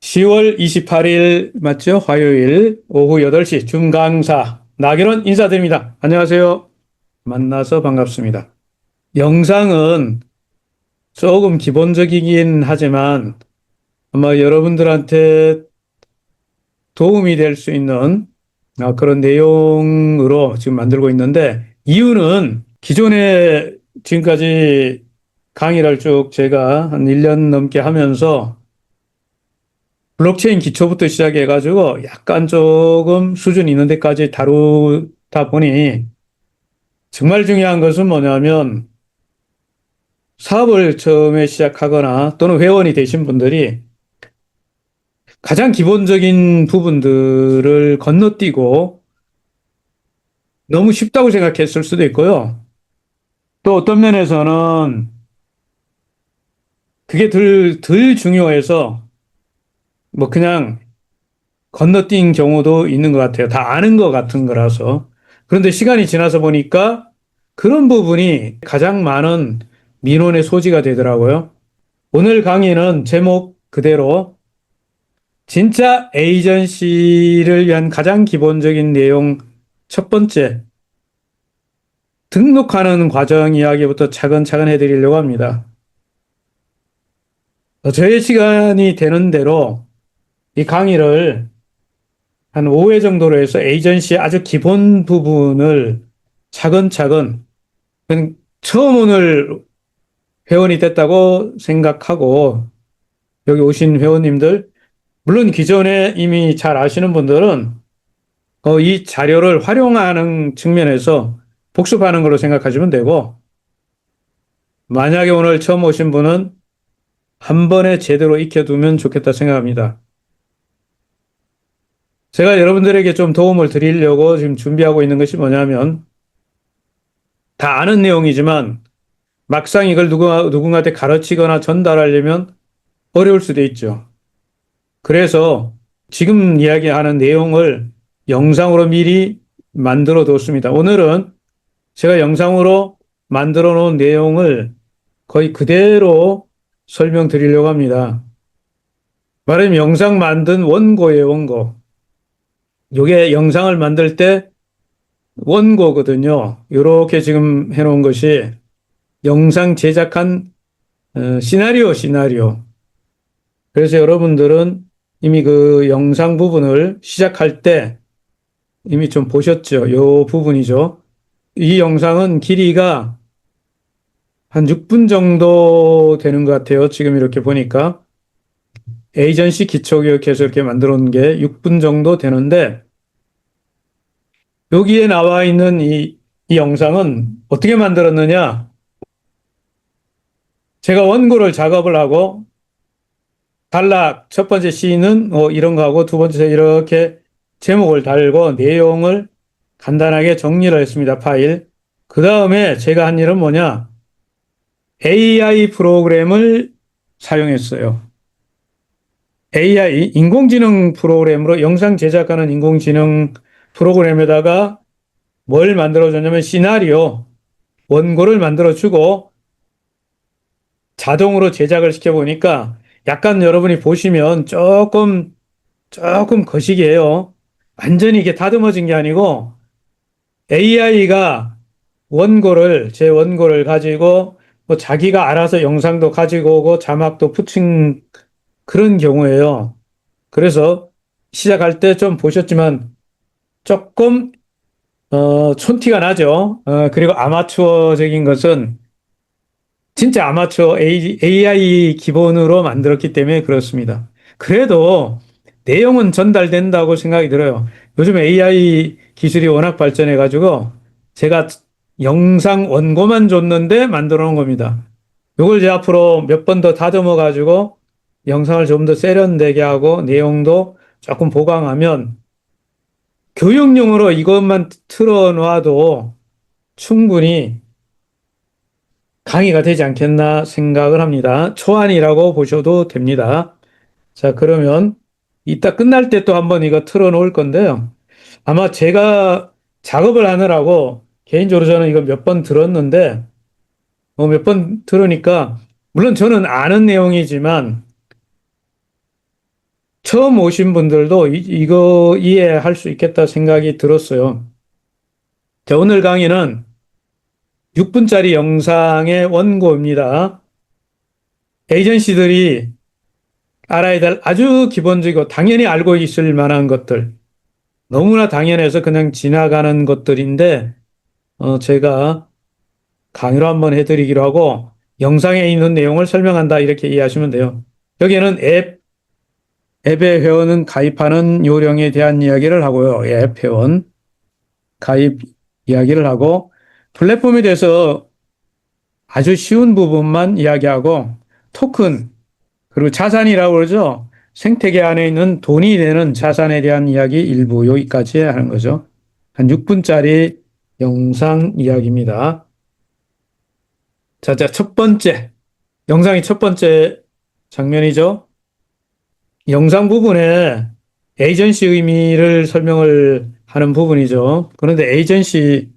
10월 28일 맞죠? 화요일 오후 8시 중강사 나경원 인사드립니다. 안녕하세요. 만나서 반갑습니다. 영상은 조금 기본적이긴 하지만 아마 여러분들한테 도움이 될 수 있는 그런 내용으로 지금 만들고 있는데, 이유는 기존에 지금까지 강의를 쭉 제가 한 1년 넘게 하면서 블록체인 기초부터 시작해가지고 약간 조금 수준 있는 데까지 다루다 보니, 정말 중요한 것은 뭐냐면 사업을 처음에 시작하거나 또는 회원이 되신 분들이 가장 기본적인 부분들을 건너뛰고 너무 쉽다고 생각했을 수도 있고요. 또 어떤 면에서는 그게 덜 중요해서 뭐 그냥 건너뛴 경우도 있는 것 같아요. 다 아는 것 같은 거라서. 그런데 시간이 지나서 보니까 그런 부분이 가장 많은 민원의 소지가 되더라고요. 오늘 강의는 제목 그대로 진짜 에이전시를 위한 가장 기본적인 내용 첫 번째, 등록하는 과정 이야기부터 차근차근 해드리려고 합니다. 저의 시간이 되는 대로 이 강의를 한 5회 정도로 해서 에이전시의 아주 기본 부분을 차근차근, 처음 오늘 회원이 됐다고 생각하고 여기 오신 회원님들, 물론 기존에 이미 잘 아시는 분들은 이 자료를 활용하는 측면에서 복습하는 걸로 생각하시면 되고, 만약에 오늘 처음 오신 분은 한 번에 제대로 익혀두면 좋겠다 생각합니다. 제가 여러분들에게 좀 도움을 드리려고 지금 준비하고 있는 것이 뭐냐면, 다 아는 내용이지만 막상 이걸 누군가한테 가르치거나 전달하려면 어려울 수도 있죠. 그래서 지금 이야기하는 내용을 영상으로 미리 만들어 뒀습니다. 오늘은 제가 영상으로 만들어 놓은 내용을 거의 그대로 설명드리려고 합니다. 말하자면 영상 만든 원고예요, 원고. 이게 영상을 만들 때 원고거든요. 이렇게 지금 해놓은 것이 영상 제작한 시나리오. 그래서 여러분들은 이미 그 영상 부분을 시작할 때 이미 좀 보셨죠? 요 부분이죠. 이 영상은 길이가 한 6분 정도 되는 것 같아요. 지금 이렇게 보니까. 에이전시 기초교육해서 이렇게 만들어 놓은 게 6분 정도 되는데, 여기에 나와 있는 이 영상은 어떻게 만들었느냐? 제가 원고를 작업을 하고, 단락 첫 번째 C는 이런 거 하고 두 번째 이렇게 제목을 달고 내용을 간단하게 정리를 했습니다. 파일. 그 다음에 제가 한 일은 뭐냐? AI 프로그램을 사용했어요. AI, 인공지능 프로그램으로 영상 제작하는 인공지능 프로그램에다가 뭘 만들어줬냐면 시나리오, 원고를 만들어주고 자동으로 제작을 시켜보니까 약간 여러분이 보시면 조금 거시기해요. 완전히 이게 다듬어진 게 아니고 AI가 제 원고를 가지고 뭐 자기가 알아서 영상도 가지고 오고 자막도 붙인 그런 경우예요. 그래서 시작할 때 좀 보셨지만 조금 촌티가 나죠. 그리고 아마추어적인 것은 진짜 아마추어 AI 기본으로 만들었기 때문에 그렇습니다. 그래도 내용은 전달된다고 생각이 들어요. 요즘 AI 기술이 워낙 발전해가지고 제가 영상 원고만 줬는데 만들어 놓은 겁니다. 이걸 이제 앞으로 몇 번 더 다듬어 가지고 영상을 좀 더 세련되게 하고 내용도 조금 보강하면 교육용으로 이것만 틀어놔도 충분히 강의가 되지 않겠나 생각을 합니다. 초안이라고 보셔도 됩니다. 자, 그러면 이따 끝날 때 또 한번 이거 틀어놓을 건데요. 아마 제가 작업을 하느라고 개인적으로 저는 이거 몇 번 들었는데, 몇 번 들으니까, 물론 저는 아는 내용이지만 처음 오신 분들도 이거 이해할 수 있겠다 생각이 들었어요. 자, 오늘 강의는 6분짜리 영상의 원고입니다. 에이전시들이 알아야 될 아주 기본적이고 당연히 알고 있을 만한 것들, 너무나 당연해서 그냥 지나가는 것들인데, 제가 강의로 한번 해드리기로 하고, 영상에 있는 내용을 설명한다, 이렇게 이해하시면 돼요. 여기에는 앱의 회원은 가입하는 요령에 대한 이야기를 하고요. 앱 회원 가입 이야기를 하고, 플랫폼에 대해서 아주 쉬운 부분만 이야기하고, 토큰, 그리고 자산이라고 그러죠. 생태계 안에 있는 돈이 되는 자산에 대한 이야기 일부 여기까지 하는 거죠. 한 6분짜리 영상 이야기입니다. 자, 첫 번째, 영상의 첫 번째 장면이죠. 영상 부분에 에이전시 의미를 설명을 하는 부분이죠. 그런데 에이전시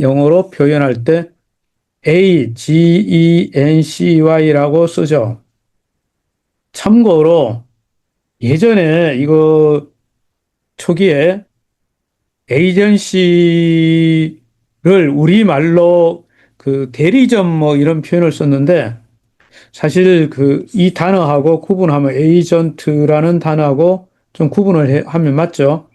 영어로 표현할 때 AGENCY라고 쓰죠. 참고로 예전에 이거 초기에 에이전시를 우리말로 그 대리점 뭐 이런 표현을 썼는데 사실 그 이 단어하고 구분하면 에이전트라는 단어하고 좀 구분을 하면 맞죠?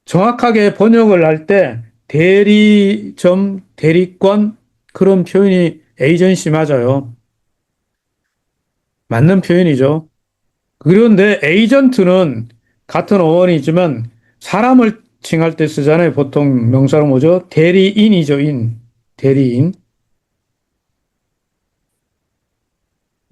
정확하게 번역을 할 때 대리점, 대리권 그런 표현이 에이전시 맞아요. 맞는 표현이죠. 그런데 에이전트는 같은 어원이지만 사람을 칭할 때 쓰잖아요. 보통 명사로 뭐죠? 대리인이죠, 인. 대리인.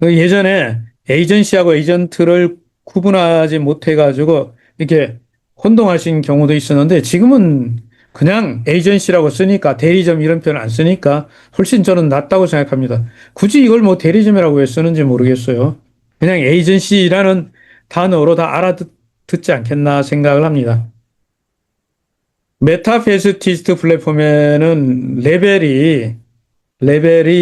그 예전에 에이전시하고 에이전트를 구분하지 못해가지고 이렇게 혼동하신 경우도 있었는데 지금은 그냥 에이전시라고 쓰니까 대리점 이런 표현 안 쓰니까 훨씬 저는 낫다고 생각합니다. 굳이 이걸 뭐 대리점이라고 왜 쓰는지 모르겠어요. 그냥 에이전시라는 단어로 다 알아듣지 않겠나 생각을 합니다. 메타페스티스트 플랫폼에는 레벨이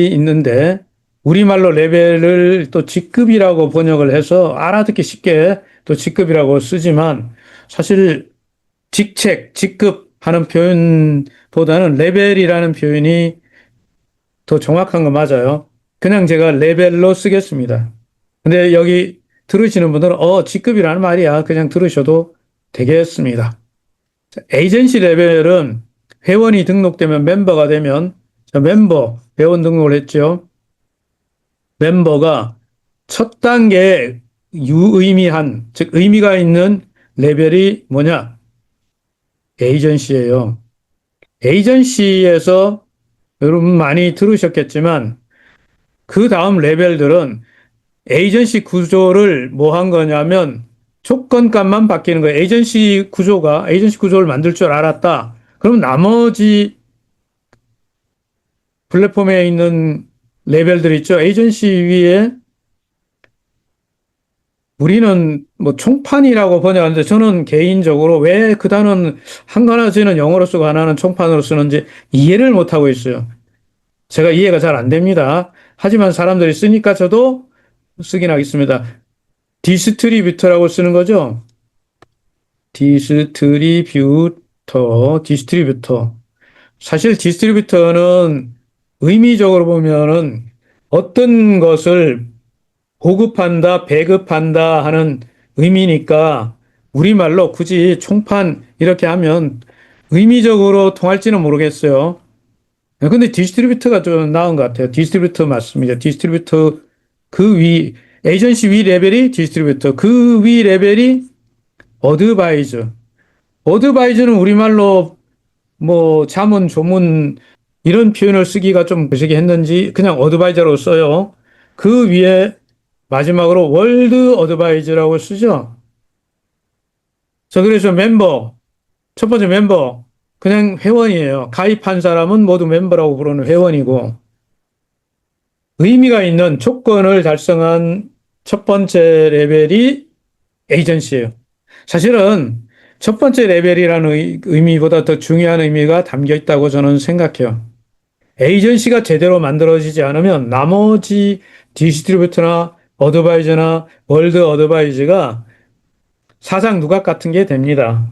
있는데 우리말로 레벨을 또 직급이라고 번역을 해서 알아듣기 쉽게 또 직급이라고 쓰지만 사실 직책, 직급 하는 표현보다는 레벨이라는 표현이 더 정확한 거 맞아요. 그냥 제가 레벨로 쓰겠습니다. 근데 여기 들으시는 분들은 직급이라는 말이야. 그냥 들으셔도 되겠습니다. 에이전시 레벨은 회원이 등록되면 멤버가 되면 멤버, 회원 등록을 했죠. 멤버가 첫 단계 유의미한, 즉 의미가 있는 레벨이 뭐냐? 에이전시예요. 에이전시에서 여러분 많이 들으셨겠지만 그 다음 레벨들은 에이전시 구조를 뭐 한 거냐면 조건값만 바뀌는 거예요. 에이전시 구조를 만들 줄 알았다. 그럼 나머지 플랫폼에 있는 레벨들 있죠. 에이전시 위에 우리는 뭐 총판이라고 번역하는데 저는 개인적으로 왜 그 단어는 한가하지는 영어로 쓰고 하나는 총판으로 쓰는지 이해를 못하고 있어요. 제가 이해가 잘 안 됩니다. 하지만 사람들이 쓰니까 저도 쓰긴 하겠습니다. 디스트리뷰터라고 쓰는 거죠. 디스트리뷰터. 사실 디스트리뷰터는 의미적으로 보면은 어떤 것을 보급한다, 배급한다 하는 의미니까 우리말로 굳이 총판 이렇게 하면 의미적으로 통할지는 모르겠어요. 근데 디스트리뷰터가 좀 나은 것 같아요. 디스트리뷰터 맞습니다. 디스트리뷰터 그 위, 에이전시 위 레벨이 디스트리뷰터, 그 위 레벨이 어드바이저. 어드바이저는 우리말로 뭐 자문, 조문 이런 표현을 쓰기가 좀 그러시게 했는지 그냥 어드바이저로 써요. 그 위에 마지막으로 월드 어드바이저라고 쓰죠. 자, 그래서 첫 번째 멤버, 그냥 회원이에요. 가입한 사람은 모두 멤버라고 부르는 회원이고, 의미가 있는 조건을 달성한 첫 번째 레벨이 에이전시예요. 사실은 첫 번째 레벨이라는 의미보다 더 중요한 의미가 담겨 있다고 저는 생각해요. 에이전시가 제대로 만들어지지 않으면 나머지 디스트리뷰터나 어드바이저나 월드 어드바이저가 사상 누각 같은 게 됩니다.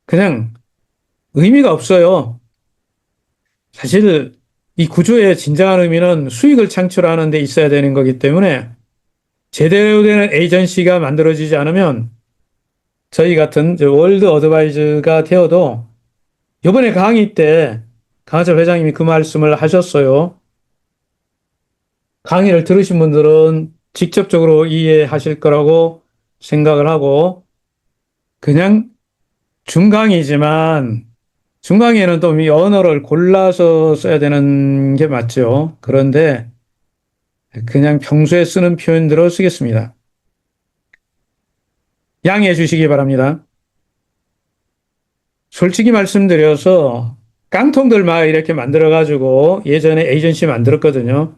그냥 의미가 없어요. 사실 이 구조의 진정한 의미는 수익을 창출하는 데 있어야 되는 거기 때문에 제대로 되는 에이전시가 만들어지지 않으면 저희 같은 저 월드 어드바이즈가 되어도 이번에 강의 때 강하철 회장님이 그 말씀을 하셨어요. 강의를 들으신 분들은 직접적으로 이해하실 거라고 생각을 하고 그냥 중강이지만 중강에는 또 이 언어를 골라서 써야 되는 게 맞죠. 그런데 그냥 평소에 쓰는 표현대로 쓰겠습니다. 양해해 주시기 바랍니다. 솔직히 말씀드려서 깡통들 막 이렇게 만들어가지고 예전에 에이전시 만들었거든요.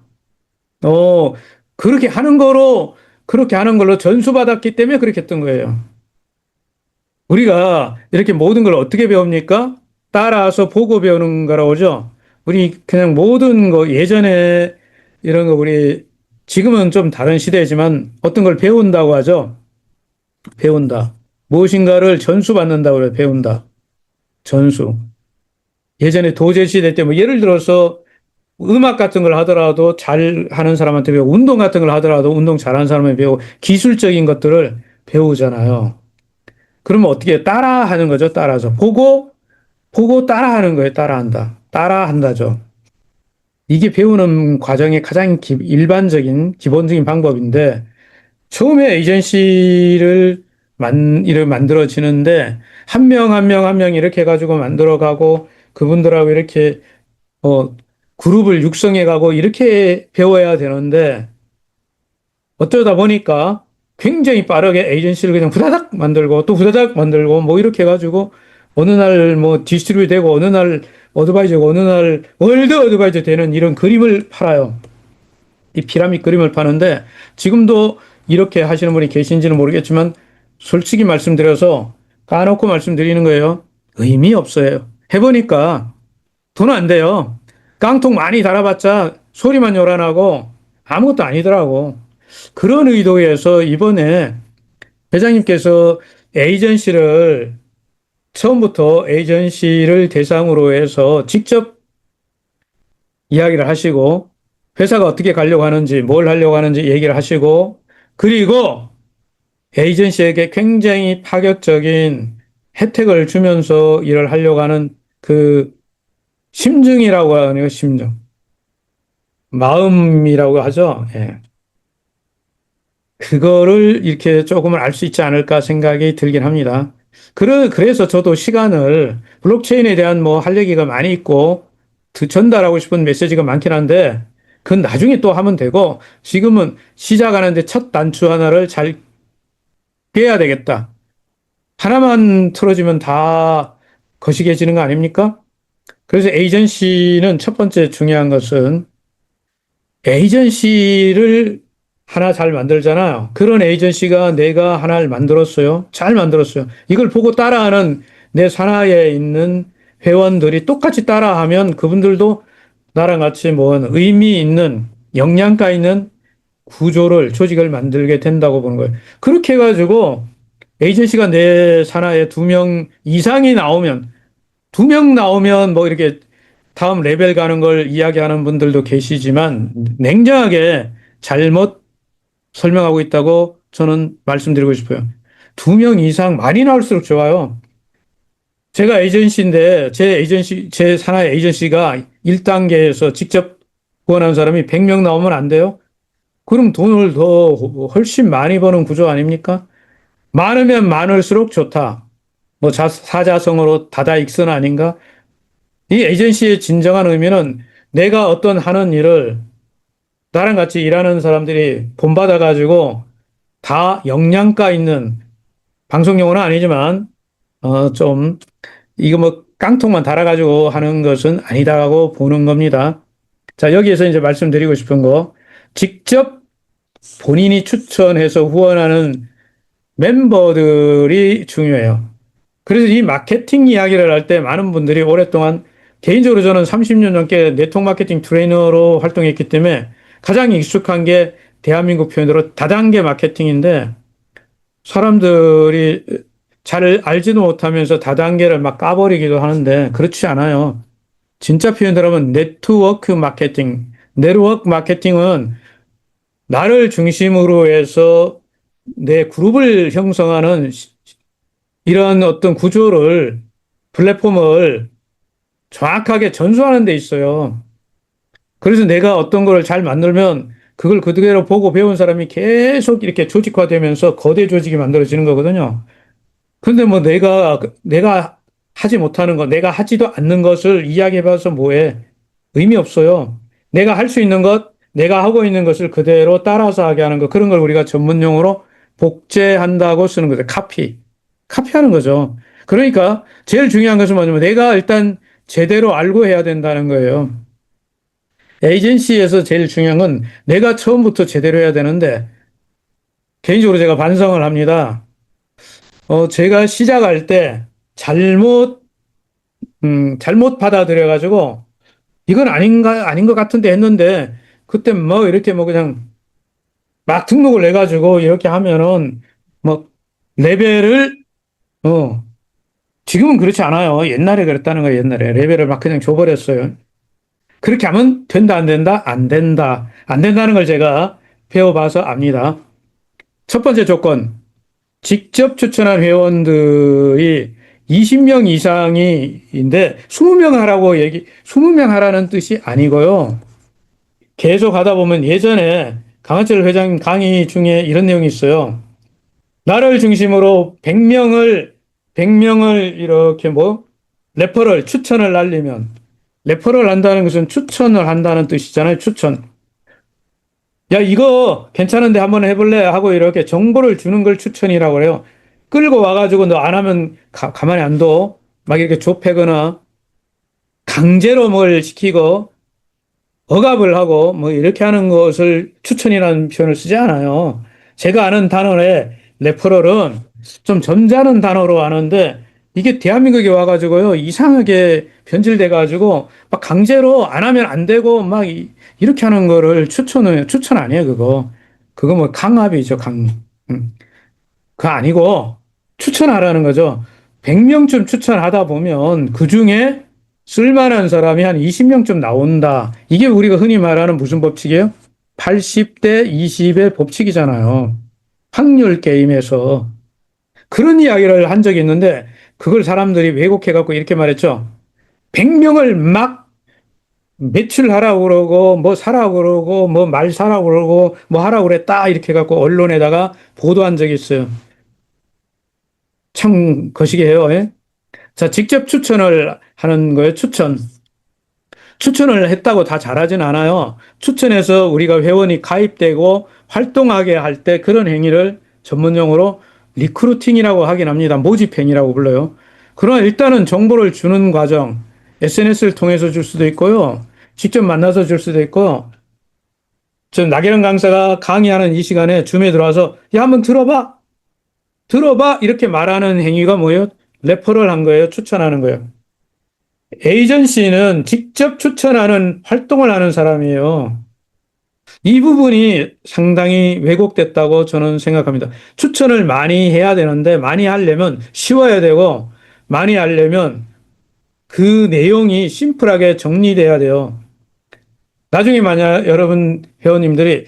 어, 그렇게 하는 걸로 전수받았기 때문에 그렇게 했던 거예요. 우리가 이렇게 모든 걸 어떻게 배웁니까? 따라서 보고 배우는 거라고 하죠. 우리 그냥 모든 거 예전에 이런 거 우리 지금은 좀 다른 시대지만 어떤 걸 배운다고 하죠. 배운다. 무엇인가를 전수받는다고 그래요. 배운다. 전수. 예전에 도제 시대 때 뭐 예를 들어서 음악 같은 걸 하더라도 잘 하는 사람한테 배우고 운동 같은 걸 하더라도 운동 잘하는 사람한테 배우고 기술적인 것들을 배우잖아요. 그러면 어떻게 따라하는 거죠? 따라서 보고 따라하는 거예요. 따라한다. 따라한다죠. 이게 배우는 과정의 가장 일반적인 기본적인 방법인데 처음에 에이전시를 이렇게 만들어지는데 한 명 한 명 한 명 이렇게 해가지고 만들어가고 그분들하고 이렇게 그룹을 육성해가고 이렇게 배워야 되는데 어쩌다 보니까 굉장히 빠르게 에이전시를 그냥 후다닥 만들고 또 후다닥 만들고 뭐 이렇게 해가지고 어느 날 뭐 디스트리뷰 되고 어느 날 어드바이저고 어느 날 월드 어드바이저 되는 이런 그림을 팔아요. 이 피라미드 그림을 파는데 지금도 이렇게 하시는 분이 계신지는 모르겠지만 솔직히 말씀드려서 까놓고 말씀드리는 거예요. 의미 없어요. 해보니까 돈 안 돼요. 깡통 많이 달아봤자 소리만 요란하고 아무것도 아니더라고. 그런 의도에서 이번에 회장님께서 에이전시를 처음부터 에이전시를 대상으로 해서 직접 이야기를 하시고 회사가 어떻게 가려고 하는지 뭘 하려고 하는지 얘기를 하시고 그리고 에이전시에게 굉장히 파격적인 혜택을 주면서 일을 하려고 하는 그 심증이라고 하네요, 심증. 마음이라고 하죠. 예. 그거를 이렇게 조금은 알 수 있지 않을까 생각이 들긴 합니다. 그래서 저도 시간을 블록체인에 대한 뭐 할 얘기가 많이 있고 전달하고 싶은 메시지가 많긴 한데 그건 나중에 또 하면 되고 지금은 시작하는데 첫 단추 하나를 잘 깨야 되겠다. 하나만 틀어지면 다 거시기해지는 거 아닙니까? 그래서 에이전시는 첫 번째 중요한 것은 에이전시를 하나 잘 만들잖아요. 그런 에이전시가 내가 하나를 만들었어요. 잘 만들었어요. 이걸 보고 따라하는 내 산하에 있는 회원들이 똑같이 따라하면 그분들도 나랑 같이 뭐 의미 있는 영양가 있는 구조를 조직을 만들게 된다고 보는 거예요. 그렇게 해가지고 에이전시가 내 산하에 2명 이상이 나오면 2명 나오면 뭐 이렇게 다음 레벨 가는 걸 이야기하는 분들도 계시지만 냉정하게 잘못 설명하고 있다고 저는 말씀드리고 싶어요. 2명 이상 많이 나올수록 좋아요. 제가 에이전시인데 제 산하의 에이전시가 1단계에서 직접 후원하는 사람이 100명 나오면 안 돼요? 그럼 돈을 더 훨씬 많이 버는 구조 아닙니까? 많으면 많을수록 좋다. 뭐 사자성어로 다다익선 아닌가? 이 에이전시의 진정한 의미는 내가 어떤 하는 일을 나랑 같이 일하는 사람들이 본받아가지고 다 역량가 있는 방송 용어는 아니지만 좀 이거 뭐 깡통만 달아가지고 하는 것은 아니다라고 보는 겁니다. 자, 여기에서 이제 말씀드리고 싶은 거 직접 본인이 추천해서 후원하는 멤버들이 중요해요. 그래서 이 마케팅 이야기를 할 때 많은 분들이 오랫동안 개인적으로 저는 30년 넘게 네트워크 마케팅 트레이너로 활동했기 때문에 가장 익숙한 게 대한민국 표현으로 다단계 마케팅인데 사람들이 잘 알지도 못하면서 다단계를 막 까버리기도 하는데 그렇지 않아요. 진짜 표현대로 하면 네트워크 마케팅. 네트워크 마케팅은 나를 중심으로 해서 내 그룹을 형성하는 이런 어떤 구조를, 플랫폼을 정확하게 전수하는 데 있어요. 그래서 내가 어떤 거를 잘 만들면 그걸 그대로 보고 배운 사람이 계속 이렇게 조직화되면서 거대 조직이 만들어지는 거거든요. 근데 뭐 내가 하지 못하는 것, 내가 하지도 않는 것을 이야기해봐서 뭐해? 의미 없어요. 내가 할 수 있는 것, 내가 하고 있는 것을 그대로 따라서 하게 하는 것, 그런 걸 우리가 전문 용어로 복제한다고 쓰는 거죠. 카피. 카피하는 거죠. 그러니까 제일 중요한 것은 뭐냐면 내가 일단 제대로 알고 해야 된다는 거예요. 에이전시에서 제일 중요한 건 내가 처음부터 제대로 해야 되는데 개인적으로 제가 반성을 합니다. 제가 시작할 때 잘못 잘못 받아들여가지고 이건 아닌 것 같은데 했는데 그때 뭐 이렇게 뭐 그냥 막 등록을 해가지고 이렇게 하면은 뭐 레벨을 어 지금은 그렇지 않아요. 옛날에 그랬다는 거예요. 옛날에 레벨을 막 그냥 줘버렸어요. 그렇게 하면 된다 안 된다 안 된다 안 된다는 걸 제가 배워봐서 압니다. 첫 번째 조건 직접 추천한 회원들이 20명 이상이인데 20명 하라고 20명 하라는 뜻이 아니고요. 계속 하다 보면 예전에 강한철 회장님 강의 중에 이런 내용이 있어요. 나를 중심으로 100명을 이렇게 뭐, 레퍼럴, 추천을 날리면, 레퍼럴 한다는 것은 추천을 한다는 뜻이잖아요. 추천. 야, 이거 괜찮은데 한번 해볼래? 하고 이렇게 정보를 주는 걸 추천이라고 그래요. 끌고 와가지고 너 안 하면 가만히 안 둬. 막 이렇게 좁혀거나 강제로 뭘 시키고 억압을 하고 뭐 이렇게 하는 것을 추천이라는 표현을 쓰지 않아요. 제가 아는 단어에 레퍼럴은 좀 점잖은 단어로 아는데 이게 대한민국에 와가지고요 이상하게 변질돼가지고 막 강제로 안 하면 안 되고 막 이렇게 하는 거를 추천 아니에요 그거 뭐 강압이죠 강 그거 아니고 추천하라는 거죠. 100명쯤 추천하다 보면 그 중에 쓸만한 사람이 한 20명쯤 나온다. 이게 우리가 흔히 말하는 무슨 법칙이에요? 80대 20의 법칙이잖아요. 확률 게임에서. 그런 이야기를 한 적이 있는데 그걸 사람들이 왜곡해갖고 이렇게 말했죠. 100명을 막 매출하라고 그러고 뭐 사라고 그러고 뭐 말 사라고 그러고 뭐 하라고 그랬다 이렇게 해갖고 언론에다가 보도한 적이 있어요. 참 거시기해요. 예? 자, 직접 추천을 하는 거예요. 추천을 했다고 다 잘하진 않아요. 추천해서 우리가 회원이 가입되고 활동하게 할 때 그런 행위를 전문용어로 리크루팅이라고 하긴 합니다. 모집행위라고 불러요. 그러나 일단은 정보를 주는 과정, SNS를 통해서 줄 수도 있고요. 직접 만나서 줄 수도 있고, 저 나계련 강사가 강의하는 이 시간에 줌에 들어와서 야, 한번 들어봐! 이렇게 말하는 행위가 뭐예요? 레퍼럴 한 거예요. 추천하는 거예요. 에이전시는 직접 추천하는 활동을 하는 사람이에요. 이 부분이 상당히 왜곡됐다고 저는 생각합니다. 추천을 많이 해야 되는데 많이 하려면 쉬워야 되고 많이 하려면 그 내용이 심플하게 정리돼야 돼요. 나중에 만약 여러분 회원님들이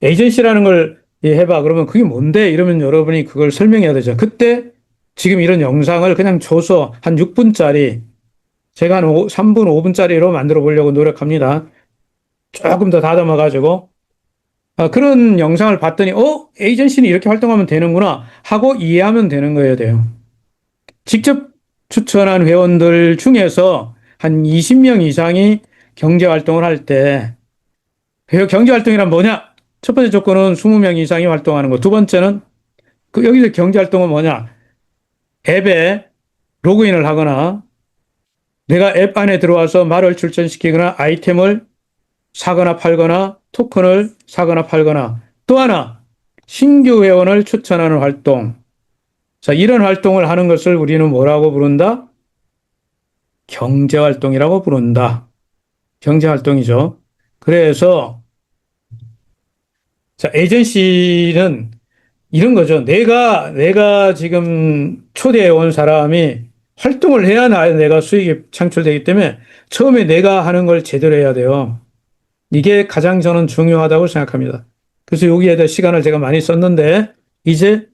에이전시라는 걸 해봐. 그러면 그게 뭔데? 이러면 여러분이 그걸 설명해야 되죠. 그때 지금 이런 영상을 그냥 줘서 한 6분짜리 제가 한 3분, 5분짜리로 만들어 보려고 노력합니다. 조금 더 다듬어가지고. 그런 영상을 봤더니, 에이전시는 이렇게 활동하면 되는구나 하고 이해하면 되는 거예요, 돼요. 직접 추천한 회원들 중에서 한 20명 이상이 경제활동을 할 때, 경제활동이란 뭐냐? 첫 번째 조건은 20명 이상이 활동하는 거. 두 번째는, 여기서 경제활동은 뭐냐? 앱에 로그인을 하거나, 내가 앱 안에 들어와서 말을 출전시키거나 아이템을 사거나 팔거나 토큰을 사거나 팔거나 또 하나 신규 회원을 추천하는 활동. 자, 이런 활동을 하는 것을 우리는 뭐라고 부른다? 경제활동이라고 부른다. 경제활동이죠. 그래서 자, 에이전시는 이런 거죠. 내가 지금 초대해 온 사람이 활동을 해야 내가 수익이 창출되기 때문에 처음에 내가 하는 걸 제대로 해야 돼요. 이게 가장 저는 중요하다고 생각합니다. 그래서 여기에 대해 시간을 제가 많이 썼는데, 이제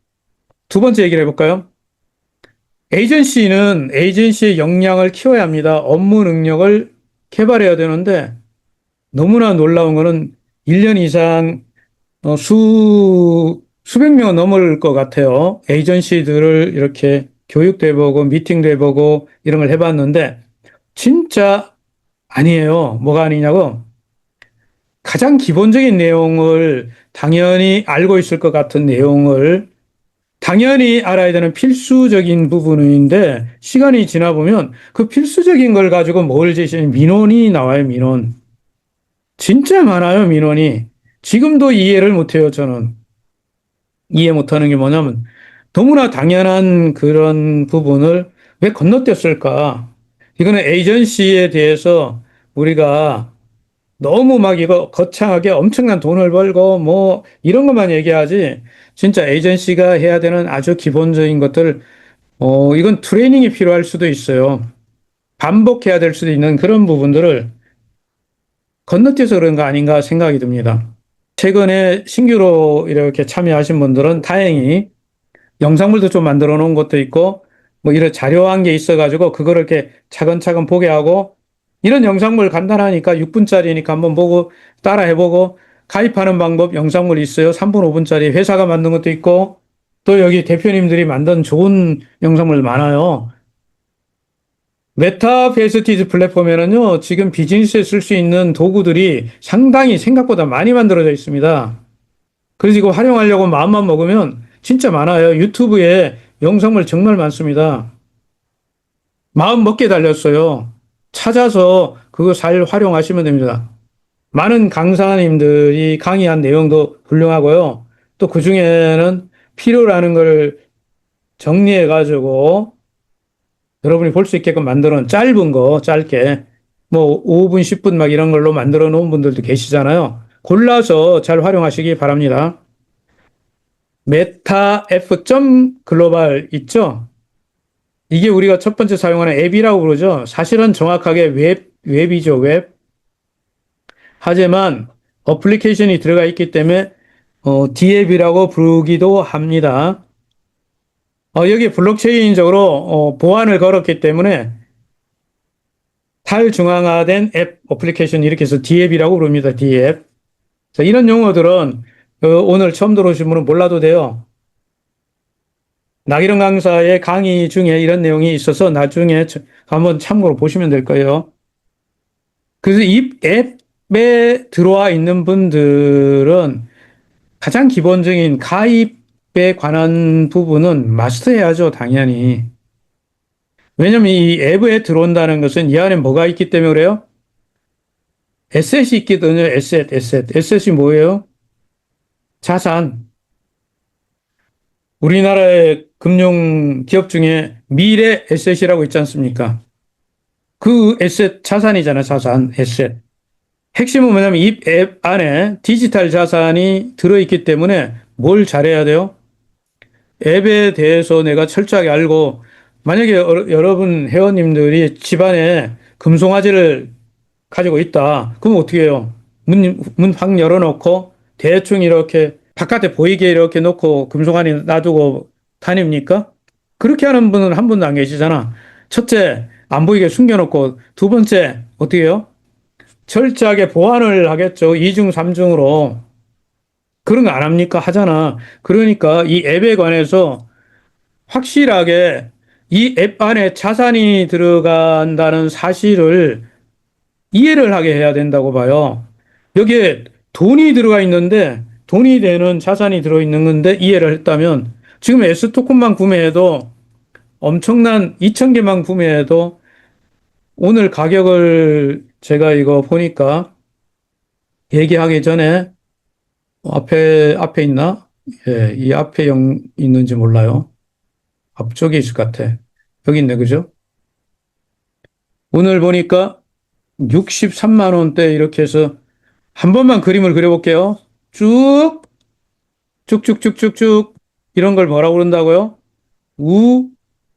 두 번째 얘기를 해볼까요? 에이전시는 에이전시의 역량을 키워야 합니다. 업무 능력을 개발해야 되는데, 너무나 놀라운 거는 1년 이상 수백 명 넘을 것 같아요. 에이전시들을 이렇게 교육도 해보고, 미팅도 해보고, 이런 걸 해봤는데, 진짜 아니에요. 뭐가 아니냐고? 가장 기본적인 내용을 당연히 알고 있을 것 같은 내용을 당연히 알아야 되는 필수적인 부분인데 시간이 지나 보면 그 필수적인 걸 가지고 뭘 제시하는 민원이 나와요, 민원. 진짜 많아요, 민원이. 지금도 이해를 못해요, 저는. 이해 못하는 게 뭐냐면 너무나 당연한 그런 부분을 왜 건너뛰었을까? 이거는 에이전시에 대해서 우리가 너무 막 이거 거창하게 엄청난 돈을 벌고 뭐 이런 것만 얘기하지 진짜 에이전시가 해야 되는 아주 기본적인 것들 이건 트레이닝이 필요할 수도 있어요. 반복해야 될 수도 있는 그런 부분들을 건너뛰어서 그런 거 아닌가 생각이 듭니다. 최근에 신규로 이렇게 참여하신 분들은 다행히 영상물도 좀 만들어 놓은 것도 있고, 뭐 이런 자료한 게 있어가지고, 그거를 이렇게 차근차근 보게 하고, 이런 영상물 간단하니까 6분짜리니까 한번 보고, 따라 해보고, 가입하는 방법 영상물 있어요. 3분, 5분짜리 회사가 만든 것도 있고, 또 여기 대표님들이 만든 좋은 영상물 많아요. 메타베이스티즈 플랫폼에는요, 지금 비즈니스에 쓸 수 있는 도구들이 상당히 생각보다 많이 만들어져 있습니다. 그래서 이거 활용하려고 마음만 먹으면 진짜 많아요. 유튜브에 영상물 정말 많습니다. 마음 먹게 달렸어요. 찾아서 그거 잘 활용하시면 됩니다. 많은 강사님들이 강의한 내용도 훌륭하고요. 또 그중에는 필요라는 걸 정리해가지고 여러분이 볼 수 있게끔 만들어 놓은 짧은 거, 짧게. 뭐 5분, 10분 막 이런 걸로 만들어 놓은 분들도 계시잖아요. 골라서 잘 활용하시기 바랍니다. 메타 F 글로벌 있죠? 이게 우리가 첫 번째 사용하는 앱이라고 그러죠. 사실은 정확하게 웹이죠, 웹. 하지만 어플리케이션이 들어가 있기 때문에 D앱이라고 부르기도 합니다. 여기 블록체인적으로 보안을 걸었기 때문에 탈중앙화된 앱 어플리케이션 이렇게 해서 D앱이라고 부릅니다. D앱. 자, 이런 용어들은 오늘 처음 들어오신 분은 몰라도 돼요. 나기령 강사의 강의 중에 이런 내용이 있어서 나중에 한번 참고로 보시면 될 거예요. 그래서 이 앱에 들어와 있는 분들은 가장 기본적인 가입에 관한 부분은 마스터해야죠, 당연히. 왜냐면 이 앱에 들어온다는 것은 이 안에 뭐가 있기 때문에 그래요? 에셋이 있거든요, 에셋. 에셋이 뭐예요? 자산. 우리나라의 금융 기업 중에 미래 에셋이라고 있지 않습니까? 그 에셋 자산이잖아요, 자산, 에셋. 핵심은 뭐냐면 이 앱 안에 디지털 자산이 들어있기 때문에 뭘 잘해야 돼요? 앱에 대해서 내가 철저하게 알고 만약에 여러분 회원님들이 집안에 금송아지를 가지고 있다. 그럼 어떻게 해요? 문 확 열어놓고 대충 이렇게 바깥에 보이게 이렇게 놓고 금송아지 놔두고 다닙니까? 그렇게 하는 분은 한 분도 안 계시잖아. 첫째, 안 보이게 숨겨놓고 두 번째, 어떻게 해요? 철저하게 보완을 하겠죠. 2중, 3중으로. 그런 거 안 합니까? 하잖아. 그러니까 이 앱에 관해서 확실하게 이 앱 안에 자산이 들어간다는 사실을 이해를 하게 해야 된다고 봐요. 여기에 돈이 들어가 있는데 돈이 되는 자산이 들어있는 건데 이해를 했다면 지금 S토큰만 구매해도 엄청난 2,000개만 구매해도 오늘 가격을 제가 이거 보니까 얘기하기 전에 앞에 있나? 예, 이 앞에 있는지 몰라요. 앞쪽에 있을 것 같아. 여기 있네, 그죠? 오늘 보니까 63만 원대 이렇게 해서 한 번만 그림을 그려볼게요. 쭉, 쭉쭉쭉쭉쭉. 이런 걸 뭐라고 그런다고요?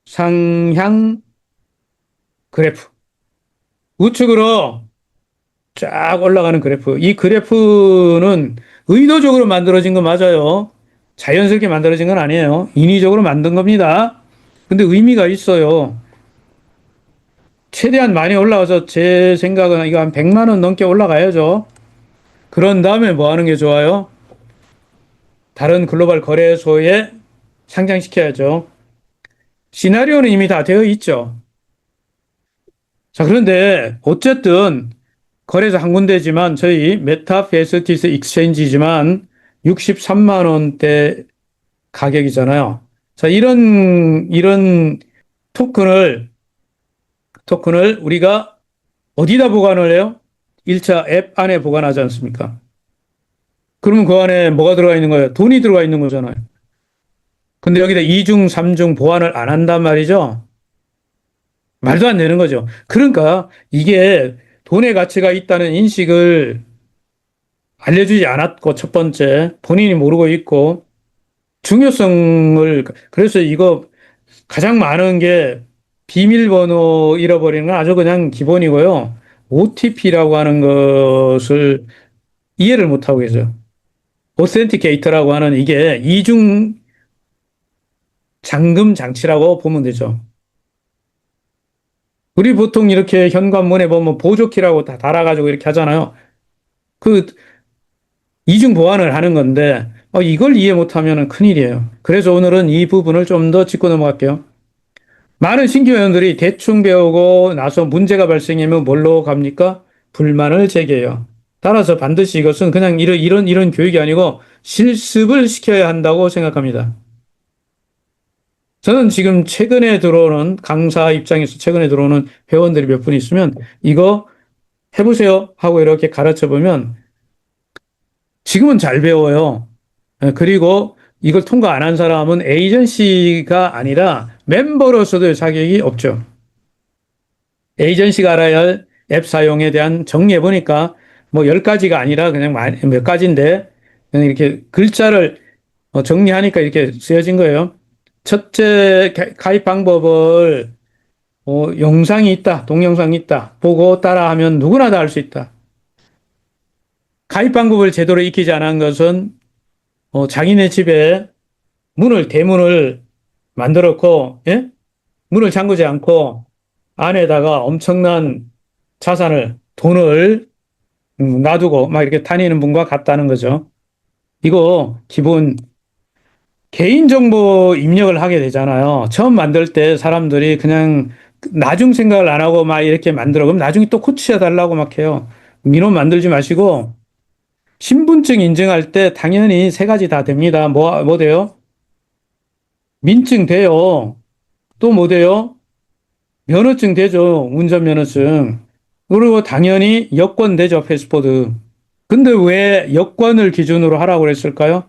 우상향 그래프. 우측으로 쫙 올라가는 그래프. 이 그래프는 의도적으로 만들어진 거 맞아요. 자연스럽게 만들어진 건 아니에요. 인위적으로 만든 겁니다. 근데 의미가 있어요. 최대한 많이 올라가서 제 생각은 이거 한 100만 원 넘게 올라가야죠. 그런 다음에 뭐 하는 게 좋아요? 다른 글로벌 거래소에 상장시켜야죠. 시나리오는 이미 다 되어 있죠. 자, 그런데 어쨌든 거래소 한 군데지만 저희 메타페스티스 익스체인지지만 63만 원대 가격이잖아요. 자, 이런 토큰을, 토큰을 우리가 어디다 보관을 해요? 1차 앱 안에 보관하지 않습니까? 그러면 그 안에 뭐가 들어가 있는 거예요? 돈이 들어가 있는 거잖아요. 근데 여기다 2중, 3중 보완을 안 한단 말이죠. 말도 안 되는 거죠. 그러니까 이게 돈의 가치가 있다는 인식을 알려주지 않았고, 첫 번째, 본인이 모르고 있고, 중요성을, 그래서 이거 가장 많은 게 비밀번호 잃어버리는 건 아주 그냥 기본이고요. OTP라고 하는 것을 이해를 못하고 계세요. 오센티케이터라고 하는 이게 이중 잠금 장치라고 보면 되죠. 우리 보통 이렇게 현관문에 보면 보조키라고 다 달아가지고 이렇게 하잖아요. 그 이중 보완을 하는 건데 이걸 이해 못하면 큰일이에요. 그래서 오늘은 이 부분을 좀 더 짚고 넘어갈게요. 많은 신규 회원들이 대충 배우고 나서 문제가 발생하면 뭘로 갑니까? 불만을 제기해요. 따라서 반드시 이것은 그냥 이런 교육이 아니고 실습을 시켜야 한다고 생각합니다. 저는 지금 최근에 들어오는 강사 입장에서 최근에 들어오는 회원들이 몇 분 있으면 이거 해보세요 하고 이렇게 가르쳐 보면 지금은 잘 배워요. 그리고 이걸 통과 안 한 사람은 에이전시가 아니라 멤버로서도 자격이 없죠. 에이전시가 알아야 할 앱 사용에 대한 정리해 보니까 뭐 10가지가 아니라 그냥 몇 가지인데 그냥 이렇게 글자를 정리하니까 이렇게 쓰여진 거예요. 첫째 가입 방법을 영상이 있다, 동영상이 있다, 보고 따라하면 누구나 다 할 수 있다. 가입 방법을 제대로 익히지 않은 것은 자기네 집에 대문을 만들었고, 예? 문을 잠그지 않고 안에다가 엄청난 돈을 놔두고 막 이렇게 다니는 분과 같다는 거죠. 이거 기본 개인정보 입력을 하게 되잖아요. 처음 만들 때 사람들이 그냥 나중 생각을 안 하고 막 이렇게 만들어. 그럼 나중에 또 고치해 달라고 막 해요. 민원 만들지 마시고 신분증 인증할 때 당연히 세 가지 다 됩니다. 뭐 돼요? 민증 돼요. 또 뭐 돼요? 면허증 되죠. 운전면허증. 그리고 당연히 여권 되죠. 패스포드. 근데 왜 여권을 기준으로 하라고 그랬을까요?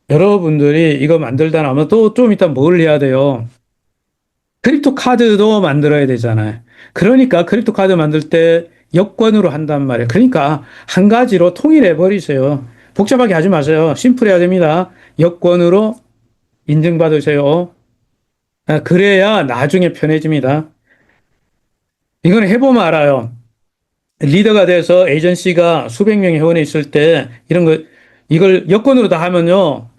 여러분들이 이거 만들다 나면 또 좀 이따 뭘 해야 돼요? 크립토 카드도 만들어야 되잖아요. 그러니까 크립토 카드 만들 때 여권으로 한단 말이에요. 그러니까 한 가지로 통일해 버리세요. 복잡하게 하지 마세요. 심플해야 됩니다. 여권으로 인증받으세요. 그래야 나중에 편해집니다. 이건 해보면 알아요. 리더가 돼서 에이전시가 수백 명의 회원이 있을 때 이걸 여권으로 다 하면요.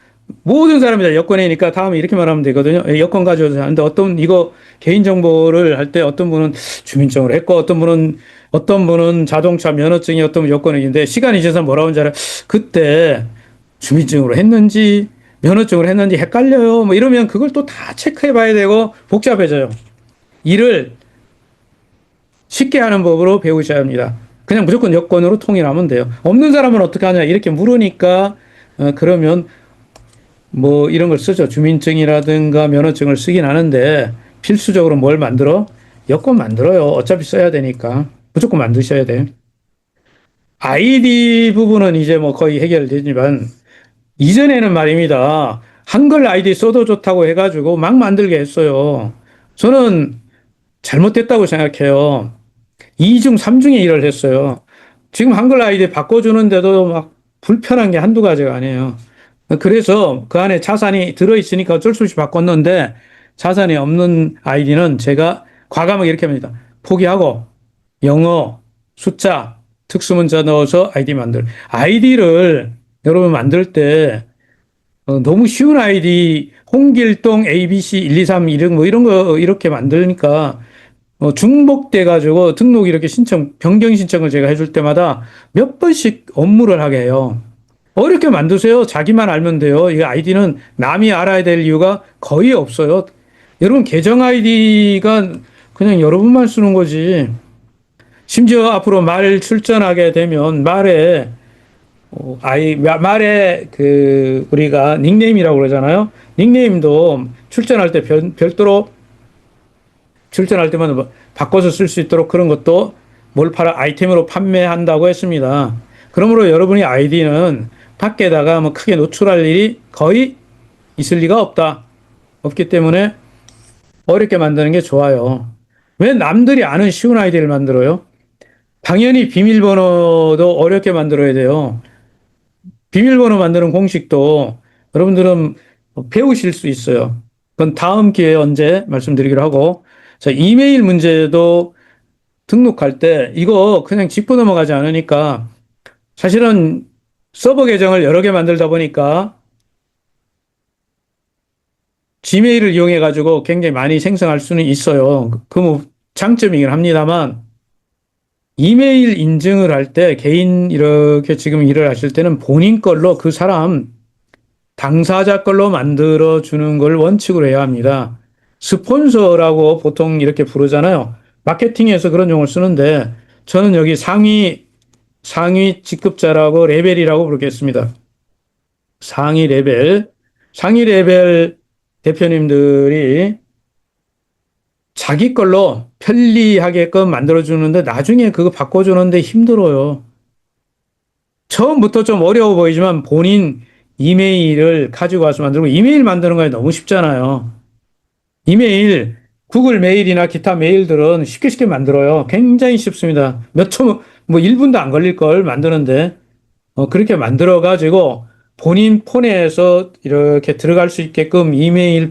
모든 사람이 다 여권이니까 다음에 이렇게 말하면 되거든요. 여권 가져오세요. 근데 이거 개인정보를 할 때 어떤 분은 주민증으로 했고, 어떤 분은 자동차 면허증이 어떤 분은 여권인데, 시간이 지나서 뭐라고 하는지 알아요? 그때 주민증으로 했는지, 면허증으로 했는지 헷갈려요. 뭐 이러면 그걸 또 다 체크해 봐야 되고, 복잡해져요. 일을 쉽게 하는 법으로 배우셔야 합니다. 그냥 무조건 여권으로 통일하면 돼요. 없는 사람은 어떻게 하냐? 이렇게 물으니까, 그러면 뭐 이런 걸 쓰죠. 주민증이라든가 면허증을 쓰긴 하는데 필수적으로 뭘 만들어? 여권 만들어요. 어차피 써야 되니까. 무조건 만드셔야 돼. 아이디 부분은 이제 뭐 거의 해결되지만 이전에는 말입니다. 한글 아이디 써도 좋다고 해가지고 막 만들게 했어요. 저는 잘못됐다고 생각해요. 2중, 3중의 일을 했어요. 지금 한글 아이디 바꿔주는데도 막 불편한 게 한두 가지가 아니에요. 그래서 그 안에 자산이 들어있으니까 어쩔 수 없이 바꿨는데 자산이 없는 아이디는 제가 과감하게 이렇게 합니다. 포기하고 영어, 숫자, 특수문자 넣어서 아이디 만들. 아이디를 여러분 만들 때 너무 쉬운 아이디 홍길동 ABC 123 이런 뭐 이런 거 이렇게 만드니까 중복돼 가지고 등록 이렇게 신청 변경 신청을 제가 해줄 때마다 몇 번씩 업무를 하게 해요. 어렵게 만드세요. 자기만 알면 돼요. 이 아이디는 남이 알아야 될 이유가 거의 없어요. 여러분 계정 아이디가 그냥 여러분만 쓰는 거지. 심지어 앞으로 말 출전하게 되면 말에 그 우리가 닉네임이라고 그러잖아요. 닉네임도 출전할 때 별도로 출전할 때만 바꿔서 쓸 수 있도록 그런 것도 몰팔아 아이템으로 판매한다고 했습니다. 그러므로 여러분의 아이디는 밖에다가 뭐 크게 노출할 일이 거의 있을 리가 없기 때문에 어렵게 만드는 게 좋아요. 왜 남들이 아는 쉬운 아이디를 만들어요? 당연히 비밀번호도 어렵게 만들어야 돼요. 비밀번호 만드는 공식도 여러분들은 배우실 수 있어요. 그건 다음 기회에 언제 말씀드리기로 하고, 자, 이메일 문제도 등록할 때 이거 그냥 짚고 넘어가지 않으니까 사실은 서버 계정을 여러 개 만들다 보니까 지메일을 이용해 가지고 굉장히 많이 생성할 수는 있어요. 그 뭐 장점이긴 합니다만 이메일 인증을 할 때 개인 이렇게 지금 일을 하실 때는 본인 걸로 그 사람 당사자 걸로 만들어 주는 걸 원칙으로 해야 합니다. 스폰서라고 보통 이렇게 부르잖아요. 마케팅에서 그런 용어를 쓰는데 저는 여기 상위 직급자라고 레벨이라고 부르겠습니다. 상위 레벨 대표님들이 자기 걸로 편리하게끔 만들어주는데 나중에 그거 바꿔주는데 힘들어요. 처음부터 좀 어려워 보이지만 본인 이메일을 가지고 와서 만들고 이메일 만드는 거에 너무 쉽잖아요. 이메일, 구글 메일이나 기타 메일들은 쉽게 쉽게 만들어요. 굉장히 쉽습니다. 뭐 1분도 안 걸릴 걸 만드는데 그렇게 만들어가지고 본인 폰에서 이렇게 들어갈 수 있게끔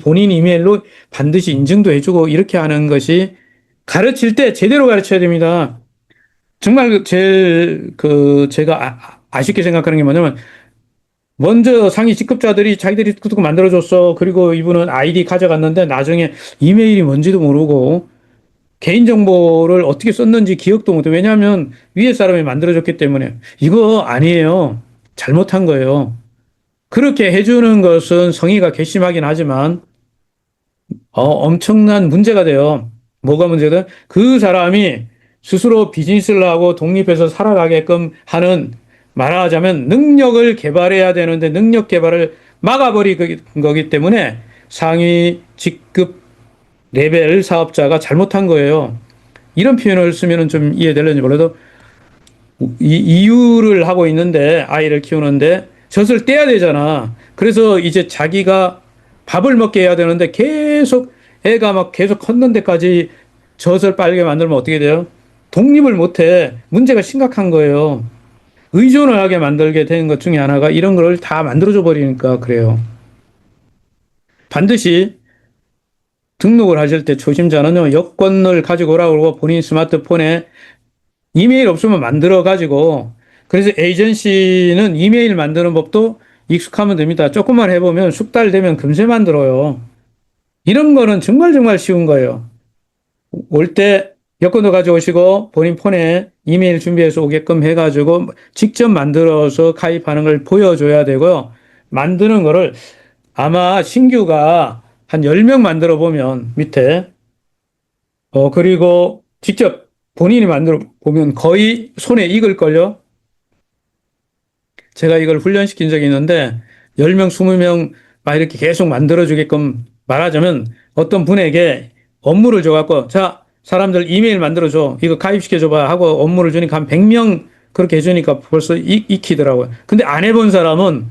본인 이메일로 반드시 인증도 해주고 이렇게 하는 것이 가르칠 때 제대로 가르쳐야 됩니다. 정말 제가 아쉽게 생각하는 게 뭐냐면 먼저 상위 직급자들이 자기들이 뚝뚝 만들어줬어. 그리고 이분은 아이디 가져갔는데 나중에 이메일이 뭔지도 모르고 개인정보를 어떻게 썼는지 기억도 못해. 왜냐하면 위에 사람이 만들어줬기 때문에. 이거 아니에요. 잘못한 거예요. 그렇게 해주는 것은 성의가 괘씸하긴 하지만 엄청난 문제가 돼요. 뭐가 문제든 그 사람이 스스로 비즈니스를 하고 독립해서 살아가게끔 하는 말하자면 능력을 개발해야 되는데 능력 개발을 막아버린 거기 때문에 상위 직급 레벨 사업자가 잘못한 거예요. 이런 표현을 쓰면 좀 이해되려는지 몰라도 이유를 하고 있는데 아이를 키우는데 젖을 떼야 되잖아. 그래서 이제 자기가 밥을 먹게 해야 되는데 계속 애가 막 계속 컸는 데까지 젖을 빨게 만들면 어떻게 돼요? 독립을 못해. 문제가 심각한 거예요. 의존을 하게 만들게 되는 것 중에 하나가 이런 걸 다 만들어줘 버리니까 그래요. 반드시 등록을 하실 때 초심자는요, 여권을 가지고 오라고 그러고 본인 스마트폰에 이메일 없으면 만들어 가지고 그래서 에이전시는 이메일 만드는 법도 익숙하면 됩니다. 조금만 해보면 숙달되면 금세 만들어요. 이런 거는 정말 정말 쉬운 거예요. 올 때 여권도 가져오시고 본인 폰에 이메일 준비해서 오게끔 해가지고 직접 만들어서 가입하는 걸 보여줘야 되고요. 만드는 거를 아마 신규가 한 10명 만들어 보면 밑에 그리고 직접 본인이 만들어 보면 거의 손에 익을걸요. 제가 이걸 훈련시킨 적이 있는데 10명, 20명 막 이렇게 계속 만들어주게끔 말하자면 어떤 분에게 업무를 줘갖고 자, 사람들 이메일 만들어줘. 이거 가입시켜줘봐 하고 업무를 주니까 한 100명 그렇게 해주니까 벌써 익히더라고요. 근데 안 해본 사람은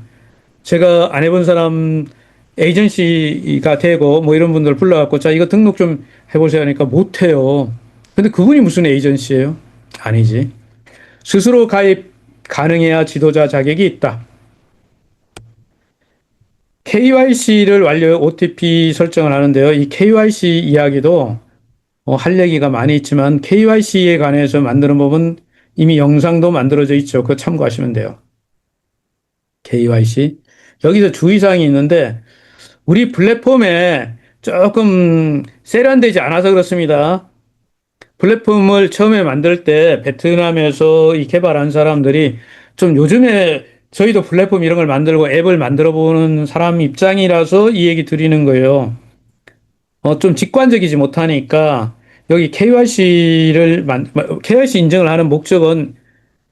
제가 안 해본 사람 에이전시가 되고 뭐 이런 분들 불러갖고 자, 이거 등록 좀 해보세요 하니까 못해요. 근데 그분이 무슨 에이전시예요? 아니지. 스스로 가입 가능해야 지도자 자격이 있다. KYC를 완료 OTP 설정을 하는데요. 이 KYC 이야기도 할 얘기가 많이 있지만 KYC에 관해서 만드는 법은 이미 영상도 만들어져 있죠. 그거 참고하시면 돼요. KYC. 여기서 주의사항이 있는데 우리 플랫폼에 조금 세련되지 않아서 그렇습니다. 플랫폼을 처음에 만들 때 베트남에서 이 개발한 사람들이 좀 요즘에 저희도 플랫폼 이런 걸 만들고 앱을 만들어 보는 사람 입장이라서 이 얘기 드리는 거예요. 좀 직관적이지 못하니까 여기 KYC 인증을 하는 목적은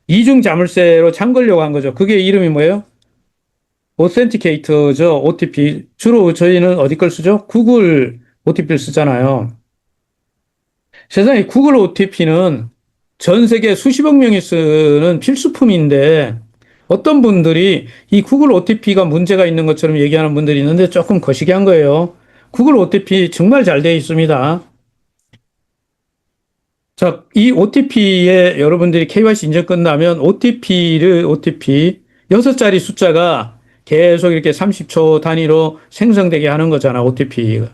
이중 자물쇠로 잠그려고 한 거죠. 그게 이름이 뭐예요? 오센티케이터죠. OTP. 주로 저희는 어디 걸 쓰죠? 구글 OTP를 쓰잖아요. 세상에 구글 OTP는 전 세계 수십억 명이 쓰는 필수품인데 어떤 분들이 이 구글 OTP가 문제가 있는 것처럼 얘기하는 분들이 있는데 조금 거시기한 거예요. 구글 OTP 정말 잘 되어 있습니다. 자, 이 OTP에 여러분들이 KYC 인증 끝나면 OTP 6자리 숫자가 계속 이렇게 30초 단위로 생성되게 하는 거잖아, OTP가.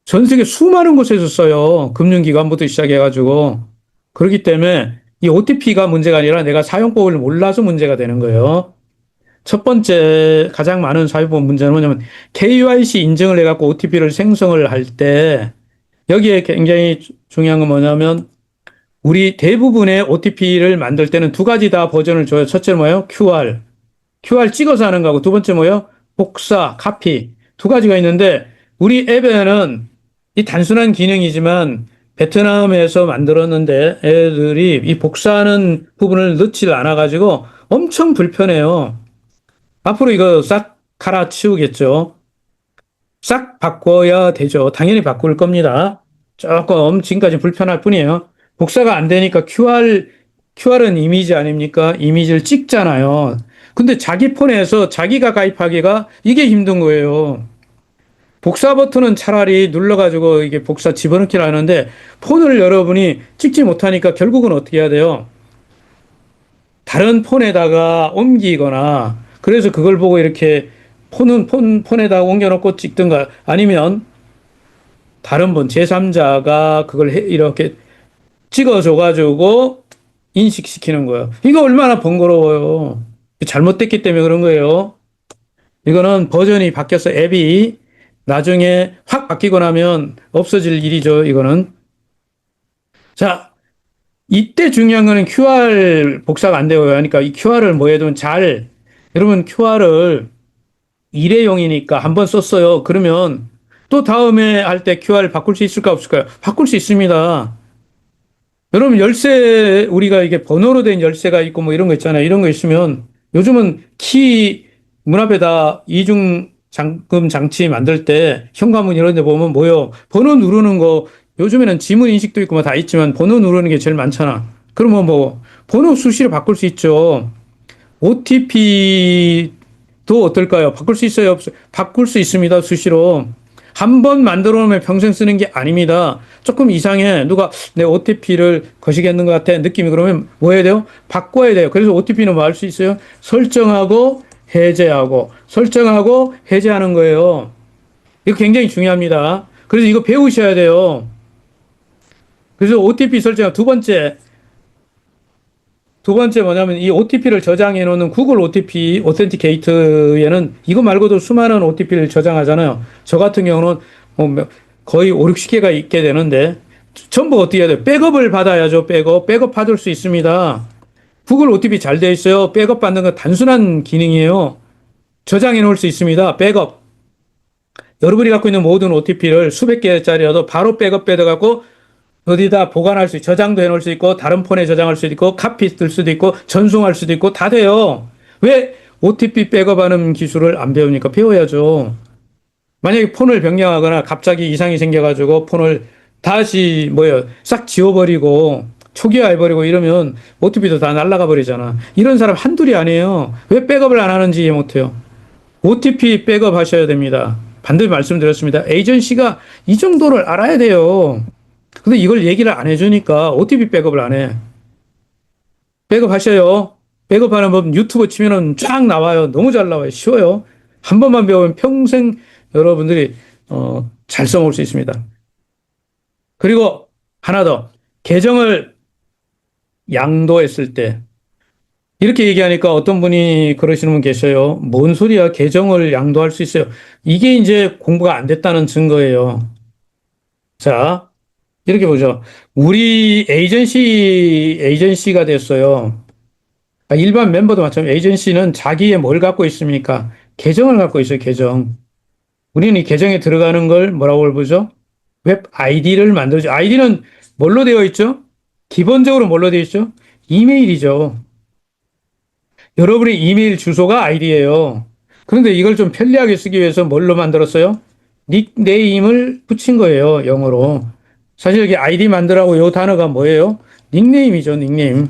전 세계 수많은 곳에서 써요. 금융기관부터 시작해가지고. 그렇기 때문에 이 OTP가 문제가 아니라 내가 사용법을 몰라서 문제가 되는 거예요. 첫 번째 가장 많은 사회법 문제는 뭐냐면 KYC 인증을 해갖고 OTP를 생성을 할 때 여기에 굉장히 중요한 건 뭐냐면 우리 대부분의 OTP를 만들 때는 두 가지 다 버전을 줘요. 첫째는 뭐예요? QR 찍어서 하는 거고 두 번째 뭐예요? 복사, 카피 두 가지가 있는데 우리 앱에는 이 단순한 기능이지만 베트남에서 만들었는데 애들이 이 복사하는 부분을 넣지를 않아가지고 엄청 불편해요. 앞으로 이거 싹 갈아치우겠죠. 싹 바꿔야 되죠. 당연히 바꿀 겁니다. 조금 지금까지 불편할 뿐이에요. 복사가 안 되니까 QR은 이미지 아닙니까? 이미지를 찍잖아요. 근데 자기 폰에서 자기가 가입하기가 이게 힘든 거예요. 복사 버튼은 차라리 눌러가지고 이게 복사 집어넣기를 하는데 폰을 여러분이 찍지 못하니까 결국은 어떻게 해야 돼요? 다른 폰에다가 옮기거나 그래서 그걸 보고 이렇게 폰에다가 옮겨놓고 찍든가 아니면 다른 분 제3자가 그걸 이렇게 찍어줘가지고 인식시키는 거예요. 이거 얼마나 번거로워요. 잘못됐기 때문에 그런 거예요. 이거는 버전이 바뀌어서 앱이 나중에 확 바뀌고 나면 없어질 일이죠. 이거는. 자, 이때 중요한 거는 QR 복사가 안 되고요. 그러니까 이 QR을 뭐해도 여러분 QR을 일회용이니까 한번 썼어요. 그러면 또 다음에 할 때 QR 바꿀 수 있을까 없을까요? 바꿀 수 있습니다. 여러분 열쇠 우리가 이게 번호로 된 열쇠가 있고 뭐 이런 거 있잖아요. 이런 거 있으면 요즘은 문 앞에다 이중 잠금 장치 만들 때 현관문 이런 데 보면 뭐요? 번호 누르는 거 요즘에는 지문 인식도 있고 뭐 다 있지만 번호 누르는 게 제일 많잖아. 그러면 뭐 번호 수시로 바꿀 수 있죠. OTP도 어떨까요? 바꿀 수 있어요? 없어요? 바꿀 수 있습니다. 수시로. 한 번 만들어 놓으면 평생 쓰는 게 아닙니다. 조금 이상해. 누가 내 OTP를 거시겠는 것 같아. 느낌이 그러면 뭐 해야 돼요? 바꿔야 돼요. 그래서 OTP는 뭐 할 수 있어요? 설정하고 설정하고 해제하는 거예요. 이거 굉장히 중요합니다. 그래서 이거 배우셔야 돼요. 그래서 OTP 설정 두 번째 뭐냐면 이 OTP를 저장해 놓는 구글 OTP 오센티케이트에는 이거 말고도 수많은 OTP를 저장하잖아요. 저 같은 경우는 거의 5, 60개가 있게 되는데 전부 어떻게 해야 돼요? 백업을 받아야죠. 백업 받을 수 있습니다. 구글 OTP 잘 되어 있어요. 백업 받는 건 단순한 기능이에요. 저장해 놓을 수 있습니다. 백업. 여러분이 갖고 있는 모든 OTP를 수백 개짜리라도 바로 백업 받아갖고 어디다 보관할 수 있고, 저장도 해놓을 수 있고, 다른 폰에 저장할 수도 있고, 카피 쓸 수도 있고, 전송할 수도 있고, 다 돼요. 왜 OTP 백업하는 기술을 안 배웁니까? 배워야죠. 만약에 폰을 변경하거나 갑자기 이상이 생겨가지고 폰을 다시 싹 지워버리고, 초기화해버리고 이러면 OTP도 다 날아가 버리잖아. 이런 사람 한둘이 아니에요. 왜 백업을 안 하는지 이해 못해요. OTP 백업 하셔야 됩니다. 반드시 말씀드렸습니다. 에이전시가 이 정도를 알아야 돼요. 근데 이걸 얘기를 안 해주니까 OTP 백업을 안 해. 백업 하셔요. 백업하는 법 유튜브 치면은 쫙 나와요. 너무 잘 나와요. 쉬워요. 한 번만 배우면 평생 여러분들이 잘 써먹을 수 있습니다. 그리고 하나 더, 계정을 양도했을 때 이렇게 얘기하니까 어떤 분이 그러시는 분 계셔요. 뭔 소리야? 계정을 양도할 수 있어요. 이게 이제 공부가 안 됐다는 증거예요. 자, 이렇게 보죠. 우리 에이전시가 됐어요. 일반 멤버도 마찬가지. 에이전시는 자기의 뭘 갖고 있습니까? 계정을 갖고 있어요, 계정. 우리는 이 계정에 들어가는 걸 뭐라고 부르죠? 웹 아이디를 만들죠. 아이디는 뭘로 되어 있죠? 기본적으로 뭘로 되어 있죠? 이메일이죠. 여러분의 이메일 주소가 아이디예요. 그런데 이걸 좀 편리하게 쓰기 위해서 뭘로 만들었어요? 닉네임을 붙인 거예요, 영어로. 사실 여기 아이디 만들라고 이 단어가 뭐예요? 닉네임이죠, 닉네임.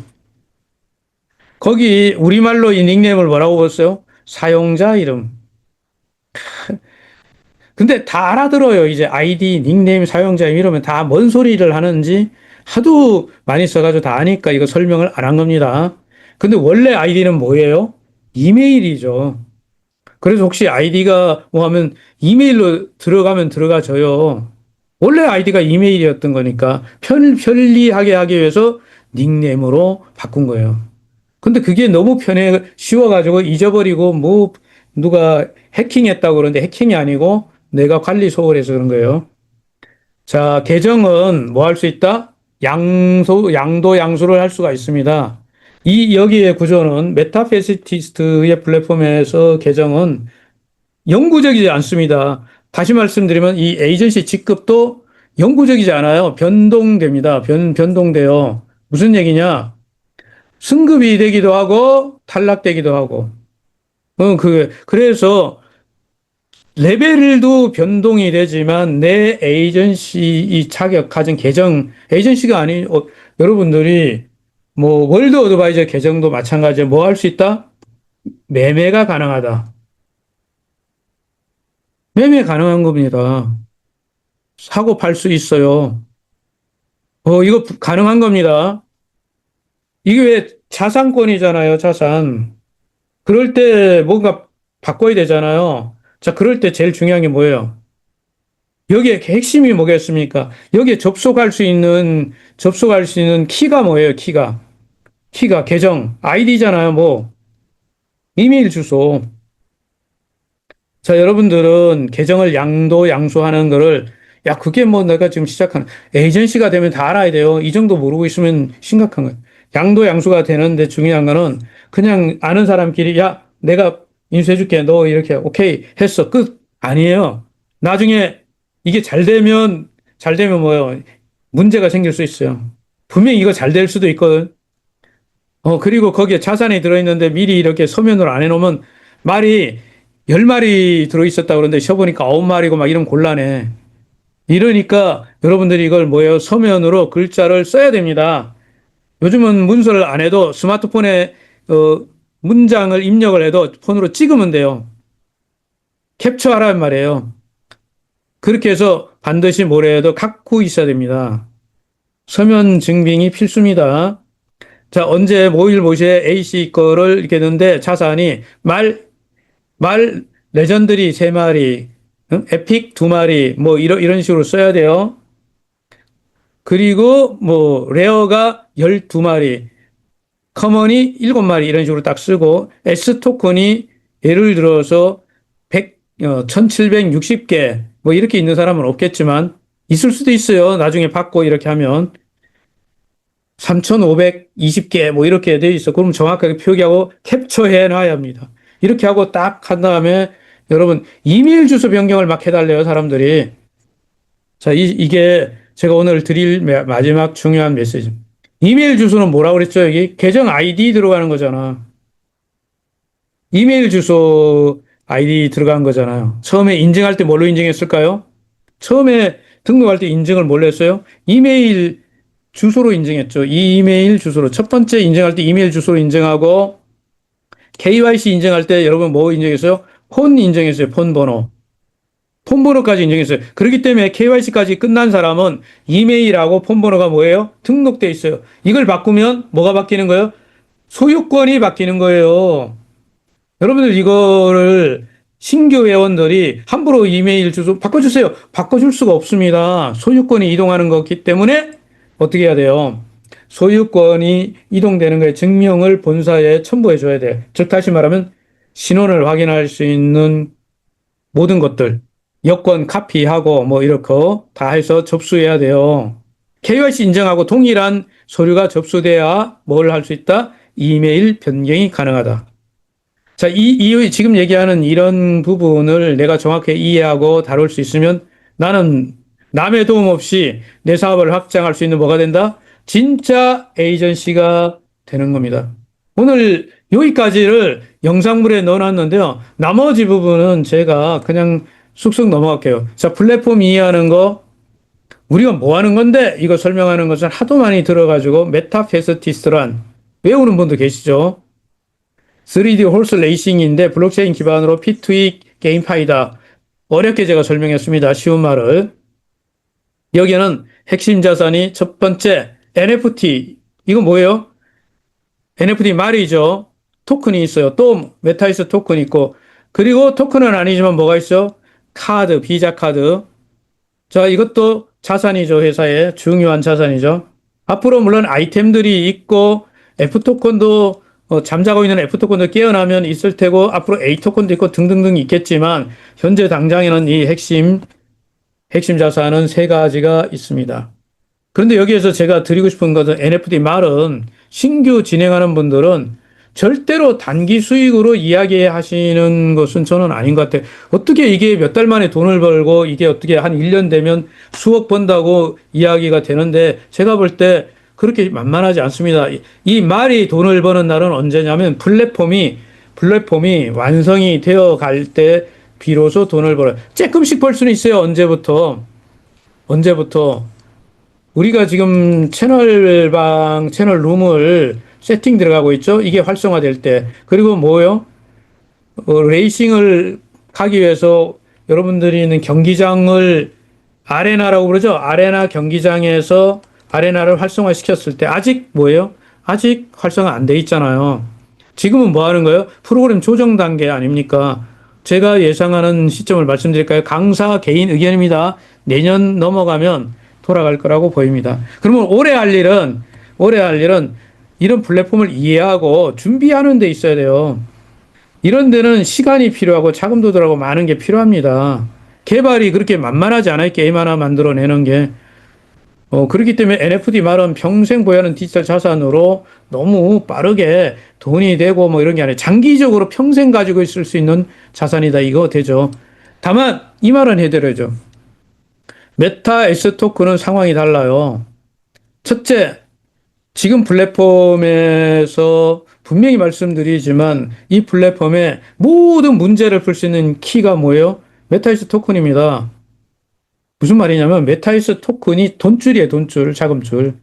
거기 우리말로 이 닉네임을 뭐라고 불렀어요? 사용자 이름. 근데 다 알아들어요. 이제 아이디, 닉네임, 사용자 이름 이러면 다 뭔 소리를 하는지 하도 많이 써가지고 다 아니까 이거 설명을 안 한 겁니다. 근데 원래 아이디는 뭐예요? 이메일이죠. 그래서 혹시 아이디가 뭐 하면 이메일로 들어가면 들어가져요. 원래 아이디가 이메일이었던 거니까 편리하게 하기 위해서 닉네임으로 바꾼 거예요. 근데 그게 너무 쉬워가지고 잊어버리고 뭐 누가 해킹했다고 그러는데 해킹이 아니고 내가 관리 소홀해서 그런 거예요. 자, 계정은 뭐 할 수 있다? 양도 양수를 할 수가 있습니다. 여기의 구조는 메타페시티스트의 플랫폼에서 계정은 영구적이지 않습니다. 다시 말씀드리면 이 에이전시 직급도 영구적이지 않아요. 변동됩니다. 변동돼요. 무슨 얘기냐? 승급이 되기도 하고 탈락되기도 하고. 그래서 레벨도 변동이 되지만 내 에이전시 이 자격 가진 계정, 에이전시가 아닌, 여러분들이 뭐 월드 어드바이저 계정도 마찬가지로 뭐 할 수 있다? 매매가 가능하다. 매매 가능한 겁니다. 사고 팔 수 있어요. 이거 가능한 겁니다. 이게 왜 자산권이잖아요, 자산. 그럴 때 뭔가 바꿔야 되잖아요. 자, 그럴 때 제일 중요한 게 뭐예요? 여기에 핵심이 뭐겠습니까? 여기에 접속할 수 있는 키가 뭐예요, 키가? 키가 계정, 아이디잖아요, 뭐. 이메일 주소. 자, 여러분들은 계정을 양수하는 거를, 야, 그게 뭐 내가 지금 시작하는, 에이전시가 되면 다 알아야 돼요. 이 정도 모르고 있으면 심각한 거예요. 양수가 되는데 중요한 거는 그냥 아는 사람끼리, 야, 내가 인수해줄게. 너 이렇게, 오케이. 했어. 끝. 아니에요. 나중에 이게 잘 되면 뭐예요? 문제가 생길 수 있어요. 분명히 이거 잘 될 수도 있거든. 그리고 거기에 자산이 들어있는데 미리 이렇게 서면으로 안 해놓으면 말이 10마리 들어있었다 그러는데 쉬어보니까 9마리고 막 이런 곤란해. 이러니까 여러분들이 이걸 뭐예요? 서면으로 글자를 써야 됩니다. 요즘은 문서를 안 해도 스마트폰에 문장을 입력을 해도 폰으로 찍으면 돼요. 캡처하란 말이에요. 그렇게 해서 반드시 뭐래도 갖고 있어야 됩니다. 서면 증빙이 필수입니다. 자, 언제 모일모시에 A씨 거를 이렇게 넣는데 자산이 말 레전드리 3마리, 응? 에픽 2마리, 뭐 이런 식으로 써야 돼요. 그리고 뭐 레어가 12마리, 커먼이 7마리 이런 식으로 딱 쓰고 S 토큰이 예를 들어서 1760개 뭐 이렇게 있는 사람은 없겠지만 있을 수도 있어요. 나중에 받고 이렇게 하면 3520개 뭐 이렇게 돼 있어. 그럼 정확하게 표기하고 캡처해 놔야 합니다. 이렇게 하고 딱 한 다음에 여러분 이메일 주소 변경을 막 해달래요, 사람들이. 자, 이게 제가 오늘 드릴 마지막 중요한 메시지. 이메일 주소는 뭐라고 그랬죠? 여기 계정 아이디 들어가는 거잖아. 이메일 주소 아이디 들어간 거잖아요. 처음에 인증할 때 뭘로 인증했을까요? 처음에 등록할 때 인증을 뭘로 했어요? 이메일 주소로 인증했죠. 이 이메일 주소로. 첫 번째 인증할 때 이메일 주소로 인증하고 KYC 인증할 때 여러분 뭐 인증했어요? 폰 인증했어요. 폰 번호. 폰 번호까지 인증했어요. 그렇기 때문에 KYC까지 끝난 사람은 이메일하고 폰 번호가 뭐예요? 등록돼 있어요. 이걸 바꾸면 뭐가 바뀌는 거예요? 소유권이 바뀌는 거예요. 여러분들 이거를 신규 회원들이 함부로 이메일 주소 바꿔주세요. 바꿔줄 수가 없습니다. 소유권이 이동하는 거기 때문에 어떻게 해야 돼요? 소유권이 이동되는 거에 증명을 본사에 첨부해 줘야 돼. 즉, 다시 말하면 신원을 확인할 수 있는 모든 것들, 여권 카피하고 뭐 이렇게 다 해서 접수해야 돼요. KYC 인정하고 동일한 서류가 접수돼야 뭘 할 수 있다? 이메일 변경이 가능하다. 자, 지금 얘기하는 이런 부분을 내가 정확히 이해하고 다룰 수 있으면 나는 남의 도움 없이 내 사업을 확장할 수 있는 뭐가 된다? 진짜 에이전시가 되는 겁니다. 오늘 여기까지를 영상물에 넣어놨는데요. 나머지 부분은 제가 그냥 쑥쑥 넘어갈게요. 자, 플랫폼 이해하는 거, 우리가 뭐 하는 건데 이거 설명하는 것은 하도 많이 들어가지고 메타페스티스란 외우는 분도 계시죠? 3D 홀스 레이싱인데 블록체인 기반으로 P2E 게임파이다. 어렵게 제가 설명했습니다. 쉬운 말을. 여기에는 핵심 자산이 첫 번째 NFT. 이거 뭐예요? NFT 말이죠. 토큰이 있어요. 또 메타이스 토큰 있고 그리고 토큰은 아니지만 뭐가 있어? 카드, 비자 카드. 자, 이것도 자산이죠. 회사의 중요한 자산이죠. 앞으로 물론 아이템들이 있고 F토큰도 잠자고 있는 F토큰도 깨어나면 있을 테고 앞으로 A토큰도 있고 등등등 있겠지만 현재 당장에는 이 핵심 자산은 세 가지가 있습니다. 그런데 여기에서 제가 드리고 싶은 것은 NFT 말은 신규 진행하는 분들은 절대로 단기 수익으로 이야기하시는 것은 저는 아닌 것 같아요. 어떻게 이게 몇 달 만에 돈을 벌고 이게 어떻게 한 1년 되면 수억 번다고 이야기가 되는데 제가 볼 때 그렇게 만만하지 않습니다. 이 말이 돈을 버는 날은 언제냐면 플랫폼이 완성이 되어 갈 때 비로소 돈을 벌어요. 조금씩 벌 수는 있어요. 언제부터? 우리가 지금 채널 룸을 세팅 들어가고 있죠. 이게 활성화될 때. 그리고 뭐요? 레이싱을 가기 위해서 여러분들이 있는 경기장을 아레나라고 그러죠. 아레나 경기장에서 아레나를 활성화시켰을 때 아직 뭐예요? 아직 활성화 안 돼 있잖아요. 지금은 뭐 하는 거예요? 프로그램 조정 단계 아닙니까? 제가 예상하는 시점을 말씀드릴까요? 강사 개인 의견입니다. 내년 넘어가면 돌아갈 거라고 보입니다. 그러면 올해 할 일은 이런 플랫폼을 이해하고 준비하는 데 있어야 돼요. 이런 데는 시간이 필요하고 자금도 들어가고 많은 게 필요합니다. 개발이 그렇게 만만하지 않아요. 게임 하나 만들어내는 게. 그렇기 때문에 NFT 말은 평생 보유하는 디지털 자산으로 너무 빠르게 돈이 되고 뭐 이런 게 아니라 장기적으로 평생 가지고 있을 수 있는 자산이다. 이거 되죠. 다만, 이 말은 해드려야죠. 메타 S 토큰은 상황이 달라요. 첫째, 지금 플랫폼에서 분명히 말씀드리지만 이 플랫폼의 모든 문제를 풀 수 있는 키가 뭐예요? 메타이스 토큰입니다. 무슨 말이냐면 메타이스 토큰이 돈줄이에요, 돈줄, 자금줄.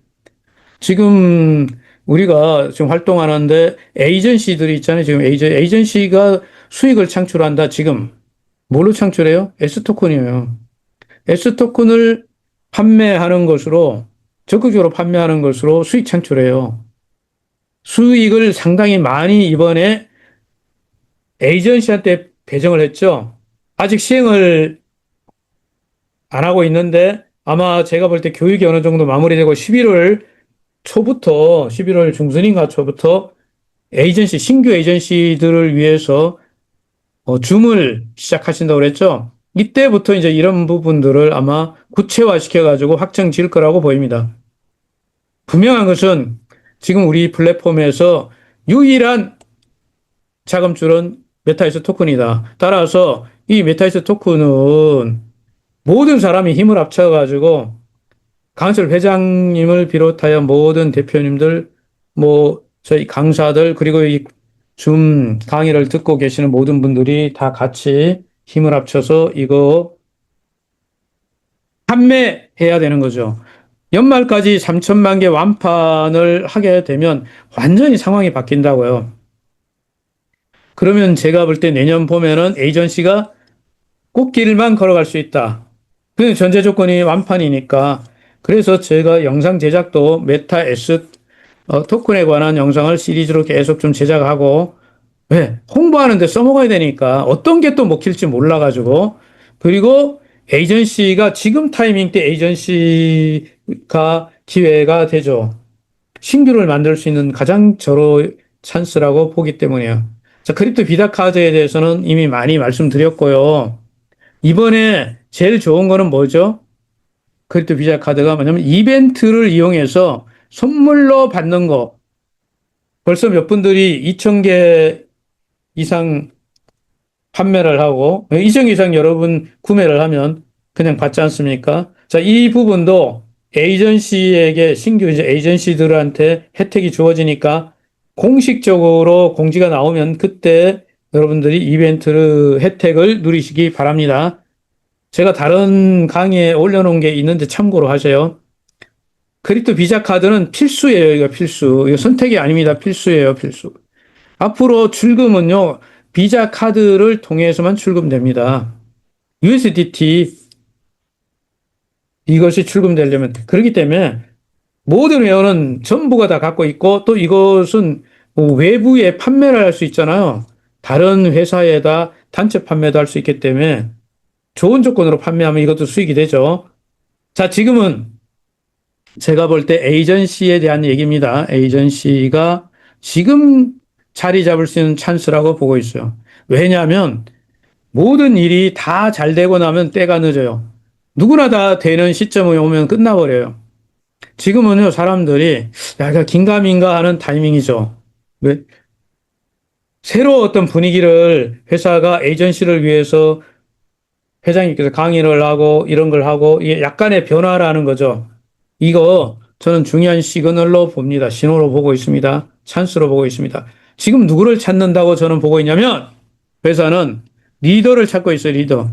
지금 우리가 지금 활동하는데 에이전시들이 있잖아요. 지금 에이전시가 수익을 창출한다. 지금 뭘로 창출해요? S 토큰이에요. S 토큰을 판매하는 것으로 적극적으로 판매하는 것으로 수익 창출해요. 수익을 상당히 많이 이번에 에이전시한테 배정을 했죠. 아직 시행을 안 하고 있는데 아마 제가 볼 때 교육이 어느 정도 마무리되고 11월 중순인가 초부터 신규 에이전시들을 위해서 줌을 시작하신다고 그랬죠. 이때부터 이제 이런 부분들을 아마 구체화 시켜가지고 확정 지을 거라고 보입니다. 분명한 것은 지금 우리 플랫폼에서 유일한 자금줄은 메타이스 토큰이다. 따라서 이 메타이스 토큰은 모든 사람이 힘을 합쳐가지고 강한철 회장님을 비롯하여 모든 대표님들, 뭐 저희 강사들 그리고 이 줌 강의를 듣고 계시는 모든 분들이 다 같이 힘을 합쳐서 이거 판매해야 되는 거죠. 연말까지 3천만 개 완판을 하게 되면 완전히 상황이 바뀐다고요. 그러면 제가 볼 때 내년 봄에는 에이전시가 꽃길만 걸어갈 수 있다. 그 전제 조건이 완판이니까. 그래서 제가 영상 제작도 메타 S 토큰에 관한 영상을 시리즈로 계속 좀 제작하고 왜? 홍보하는데 써먹어야 되니까 어떤 게 또 먹힐지 몰라가지고. 그리고 에이전시가 지금 타이밍 때 에이전시가 기회가 되죠. 신규를 만들 수 있는 가장 저로 찬스라고 보기 때문이에요. 자, 크립토 비자 카드에 대해서는 이미 많이 말씀드렸고요. 이번에 제일 좋은 거는 뭐죠? 크립토 비자 카드가 뭐냐면 이벤트를 이용해서 선물로 받는 거. 벌써 몇 분들이 2,000개 이상 판매를 하고 2천 이상 여러분 구매를 하면 그냥 받지 않습니까? 자, 이 부분도 에이전시에게 신규 이제 에이전시들한테 혜택이 주어지니까 공식적으로 공지가 나오면 그때 여러분들이 이벤트 혜택을 누리시기 바랍니다. 제가 다른 강의에 올려놓은 게 있는데 참고로 하세요. 크립토 비자 카드는 필수예요. 이거 필수. 이거 선택이 아닙니다. 필수예요. 필수. 앞으로 출금은요, 비자 카드를 통해서만 출금됩니다. USDT 이것이 출금되려면 그렇기 때문에 모든 회원은 전부가 다 갖고 있고 또 이것은 뭐 외부에 판매를 할 수 있잖아요. 다른 회사에다 단체 판매도 할 수 있기 때문에 좋은 조건으로 판매하면 이것도 수익이 되죠. 자, 지금은 제가 볼 때 에이전시에 대한 얘기입니다. 에이전시가 지금 자리 잡을 수 있는 찬스라고 보고 있어요. 왜냐하면 모든 일이 다 잘 되고 나면 때가 늦어요. 누구나 다 되는 시점이 오면 끝나버려요. 지금은요, 사람들이, 야, 이거 긴가민가 하는 타이밍이죠. 왜? 새로 어떤 분위기를 회사가 에이전시를 위해서 회장님께서 강의를 하고 이런 걸 하고 이게 약간의 변화라는 거죠. 이거 저는 중요한 시그널로 봅니다. 신호로 보고 있습니다. 찬스로 보고 있습니다. 지금 누구를 찾는다고 저는 보고 있냐면 회사는 리더를 찾고 있어요. 리더.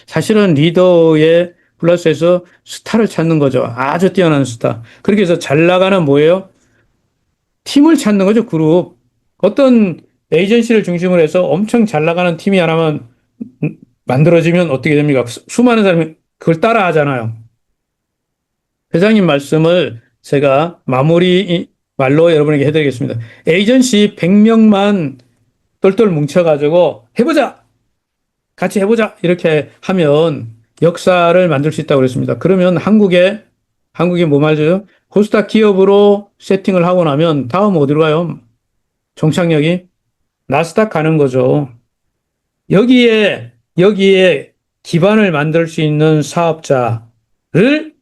사실은 리더에 플러스해서 스타를 찾는 거죠. 아주 뛰어난 스타. 그렇게 해서 잘 나가는 뭐예요? 팀을 찾는 거죠. 그룹. 어떤 에이전시를 중심으로 해서 엄청 잘 나가는 팀이 하나만 만들어지면 어떻게 됩니까? 수많은 사람이 그걸 따라 하잖아요. 회장님 말씀을 제가 마무리 말로 여러분에게 해드리겠습니다. 에이전시 100명만 똘똘 뭉쳐가지고 해보자! 같이 해보자! 이렇게 하면 역사를 만들 수 있다고 그랬습니다. 그러면 한국에 뭐 말이죠? 코스닥 기업으로 세팅을 하고 나면 다음 어디로 가요? 종착역이 나스닥 가는 거죠. 여기에 기반을 만들 수 있는 사업자를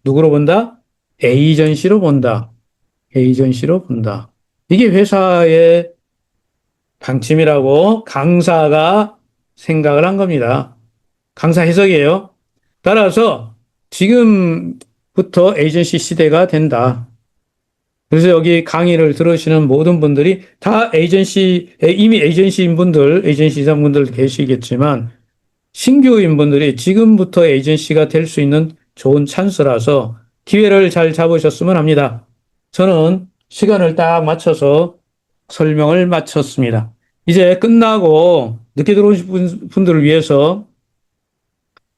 누구로 본다? 에이전시로 본다. 에이전시로 본다. 이게 회사의 방침이라고 강사가 생각을 한 겁니다. 강사 해석이에요. 따라서 지금부터 에이전시 시대가 된다. 그래서 여기 강의를 들으시는 모든 분들이 다 이미 에이전시인 분들, 에이전시 이사분들 계시겠지만 신규인 분들이 지금부터 에이전시가 될 수 있는 좋은 찬스라서 기회를 잘 잡으셨으면 합니다. 저는 시간을 딱 맞춰서 설명을 마쳤습니다. 이제 끝나고 늦게 들어오신 분들을 위해서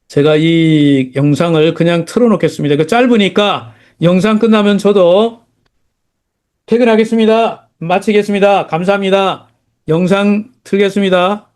제가 이 영상을 그냥 틀어놓겠습니다. 그 짧으니까 영상 끝나면 저도 퇴근하겠습니다. 마치겠습니다. 감사합니다. 영상 틀겠습니다.